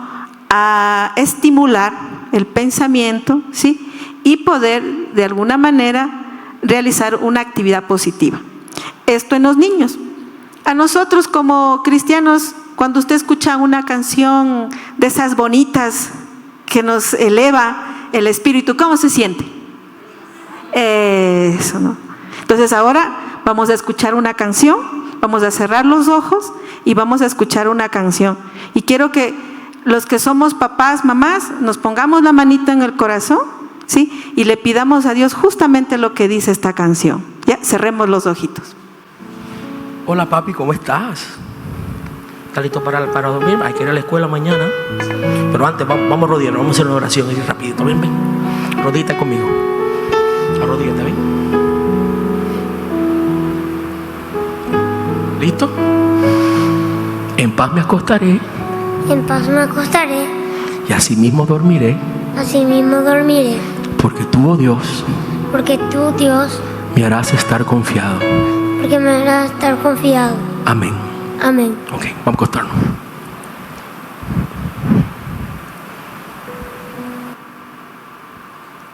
a estimular el pensamiento, ¿sí? Y poder, de alguna manera, realizar una actividad positiva. Esto en los niños. A nosotros como cristianos, cuando usted escucha una canción de esas bonitas que nos eleva el espíritu, ¿cómo se siente? Eso, ¿no? Entonces ahora vamos a escuchar una canción, vamos a cerrar los ojos y vamos a escuchar una canción. Y quiero que los que somos papás, mamás, nos pongamos la manita en el corazón, ¿sí? Y le pidamos a Dios justamente lo que dice esta canción. Ya, cerremos los ojitos. Hola papi, ¿cómo estás? ¿Estás listo para dormir? Hay que ir a la escuela mañana. Pero antes, vamos a rodearnos, vamos a hacer una oración así rapidito. Ven, rodita conmigo. Arrodíllate, ¿bien? ¿Listo? En paz me acostaré En paz me acostaré, y asimismo dormiré, asimismo dormiré, porque tú, oh Dios, porque tú, Dios, me harás estar confiado. porque me harás estar confiado. Amén. Amén. Ok, vamos a acostarnos.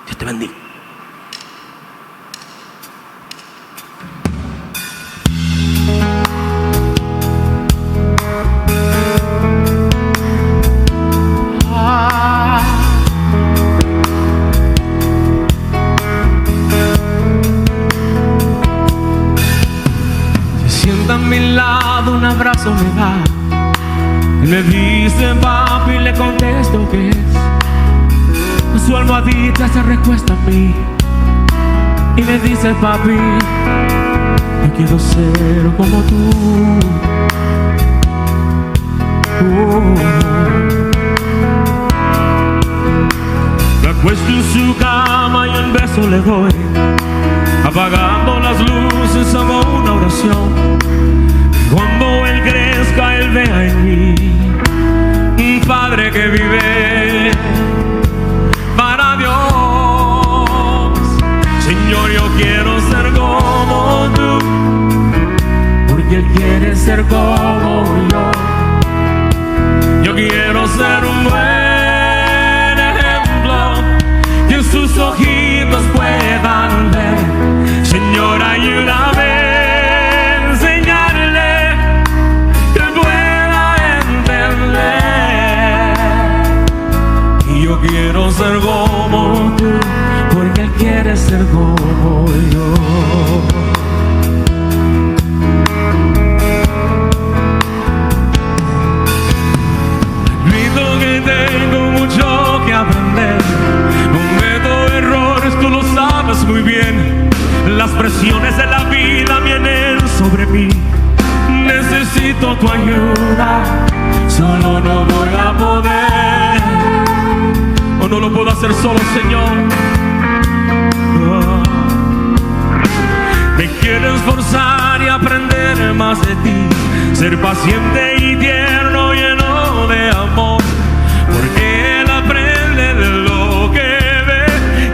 Dios te bendiga. Se sienta a mi lado, un abrazo me da. Y me dice papi, le contesto que es. Su almohadita se recuesta a mí y me dice papi, yo quiero ser como tú. Me acuesto en su cama y un beso le doy, apagando las luces hago una oración. Cuando él crezca, él vea en mí un padre que vive para Dios. Señor, yo quiero ser como tú, porque él quiere ser como yo. Yo quiero ser un buen ejemplo que en sus ojitos puedan ver. Señor, ayúdame a enseñarle que pueda entender. Y yo quiero ser como tú, porque él quiere ser como yo. Admito que tengo mucho que aprender, cometo errores, tú lo sabes muy bien. Las presiones de la vida vienen sobre mí, necesito tu ayuda, solo no voy a poder, o no lo puedo hacer solo, Señor. Oh. Me quiero esforzar y aprender más de ti, ser paciente y tierno, lleno de amor, porque él aprende de lo que ve,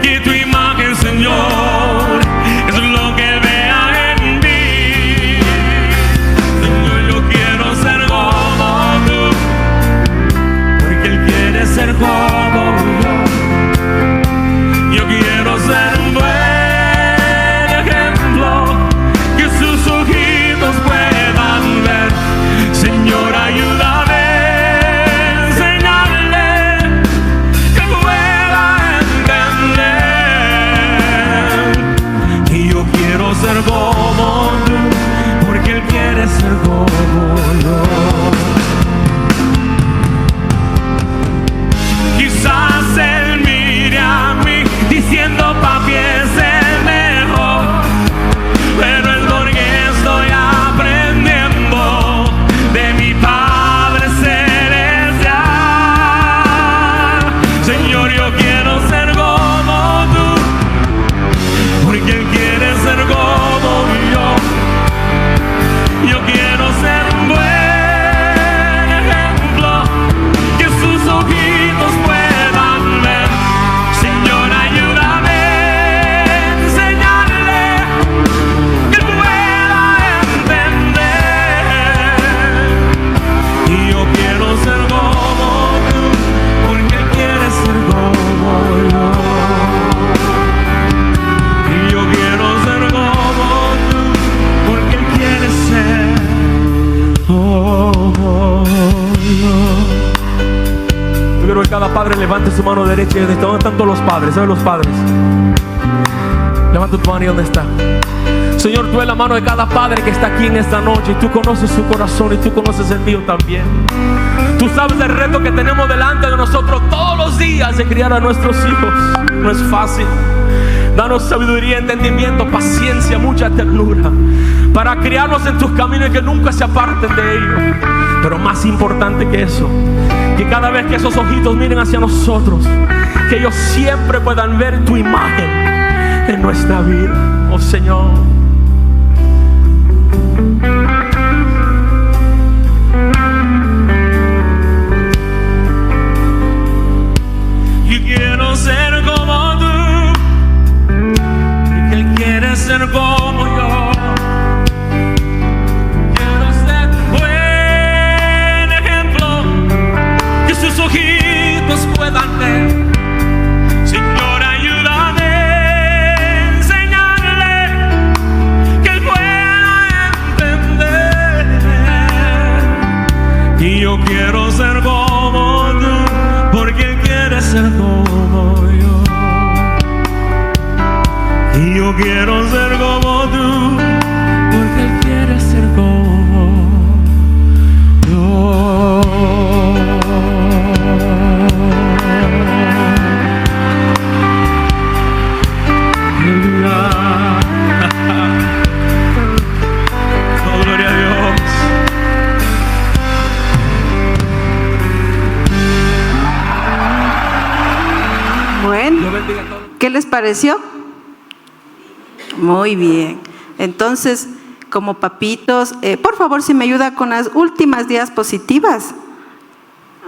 y tu imagen, Señor, es lo que él vea en mí. Señor, yo quiero ser como tú, porque él quiere ser como yo. Yo quiero ser un buen ejemplo que sus ojitos puedan ver. Señor, ayúdame a enseñarle que pueda entender. Y yo quiero ser como tú, porque él quiere ser como yo. Quizás él mire a mí diciendo papi es el mejor, pero es porque estoy aprendiendo de mi Padre Celestial. Señor, yo quiero ser como tú, porque él quiere ser como yo. Yo quiero ser un buen ejemplo que sus ojitos puedan ver. Señor, ayúdame a enseñarle que pueda entender. Y yo quiero ser como tú, porque él quiere ser como yo. Y yo quiero ser como tú, porque él quiere ser como yo. Yo quiero que cada padre levante su mano derecha. ¿Dónde están todos los padres? ¿Saben los padres? Levanta tu mano y ¿dónde está? Señor, tú ves la mano de cada padre que está aquí en esta noche, y tú conoces su corazón y tú conoces el mío también. Tú sabes el reto que tenemos delante de nosotros todos los días de criar a nuestros hijos. No es fácil. Danos sabiduría, entendimiento, paciencia, mucha ternura para criarnos en tus caminos y que nunca se aparten de ellos. Pero más importante que eso, que cada vez que esos ojitos miren hacia nosotros, que ellos siempre puedan ver tu imagen, en nuestra vida, oh Señor. Yo quiero ser como tú, porque Él quiere ser como yo. Quiero ser buen ejemplo, que sus ojitos puedan ver. Señor, ayúdame a enseñarle, que Él pueda entender. Y yo quiero ser como tú, porque Él quiere ser como yo. Y yo quiero ser como tú, porque Él quiere ser como yo. Aleluya. Oh, gloria a Dios. Bueno, ¿qué les pareció? Muy bien. Entonces, como papitos, por favor, si me ayuda con las últimas diapositivas.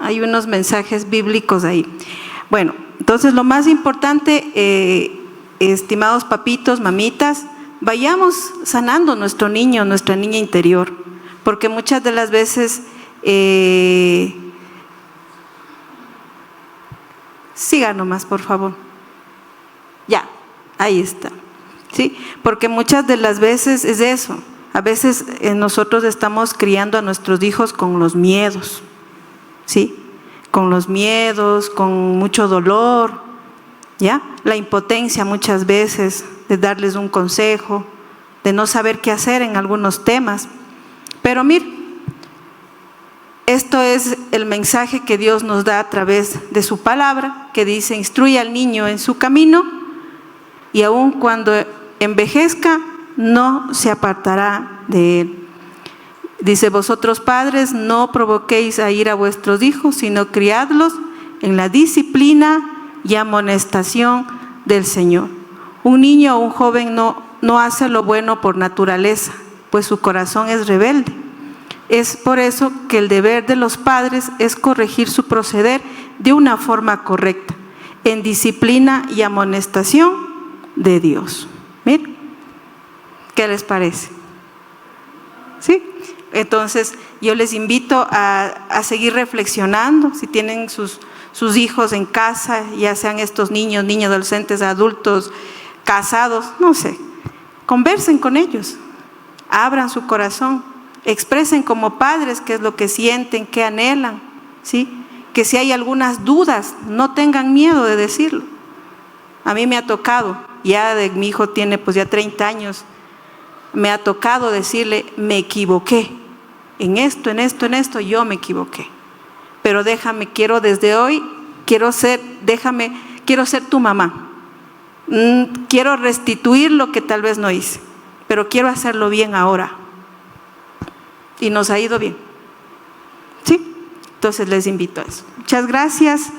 Hay unos mensajes bíblicos ahí. Bueno, entonces lo más importante, estimados papitos, mamitas, vayamos sanando nuestro niño, nuestra niña interior, porque muchas de las veces, siga nomás, por favor. Ya, ahí está. ¿Sí? Porque muchas de las veces es eso. A veces nosotros estamos criando a nuestros hijos con los miedos, ¿sí? Con los miedos, con mucho dolor, ¿ya? La impotencia muchas veces de darles un consejo, de no saber qué hacer en algunos temas. Pero mire, esto es el mensaje que Dios nos da a través de su palabra, que dice: instruye al niño en su camino, y aun cuando envejezca, no se apartará de él. Dice: vosotros padres, no provoquéis a ira a vuestros hijos, sino criadlos en la disciplina y amonestación del Señor. Un niño o un joven no hace lo bueno por naturaleza, pues su corazón es rebelde. Es por eso que el deber de los padres es corregir su proceder de una forma correcta, en disciplina y amonestación de Dios. Miren, ¿qué les parece? ¿Sí? Entonces, yo les invito a seguir reflexionando. Si tienen sus hijos en casa, ya sean estos niños, adolescentes, adultos, casados, no sé, conversen con ellos, abran su corazón, expresen como padres qué es lo que sienten, qué anhelan, ¿sí? Que si hay algunas dudas, no tengan miedo de decirlo. A mí me ha tocado, mi hijo tiene pues ya 30 años, me ha tocado decirle: me equivoqué, en esto, yo me equivoqué. Pero desde hoy, quiero ser tu mamá. Quiero restituir lo que tal vez no hice, pero quiero hacerlo bien ahora. Y nos ha ido bien. ¿Sí? Entonces les invito a eso. Muchas gracias.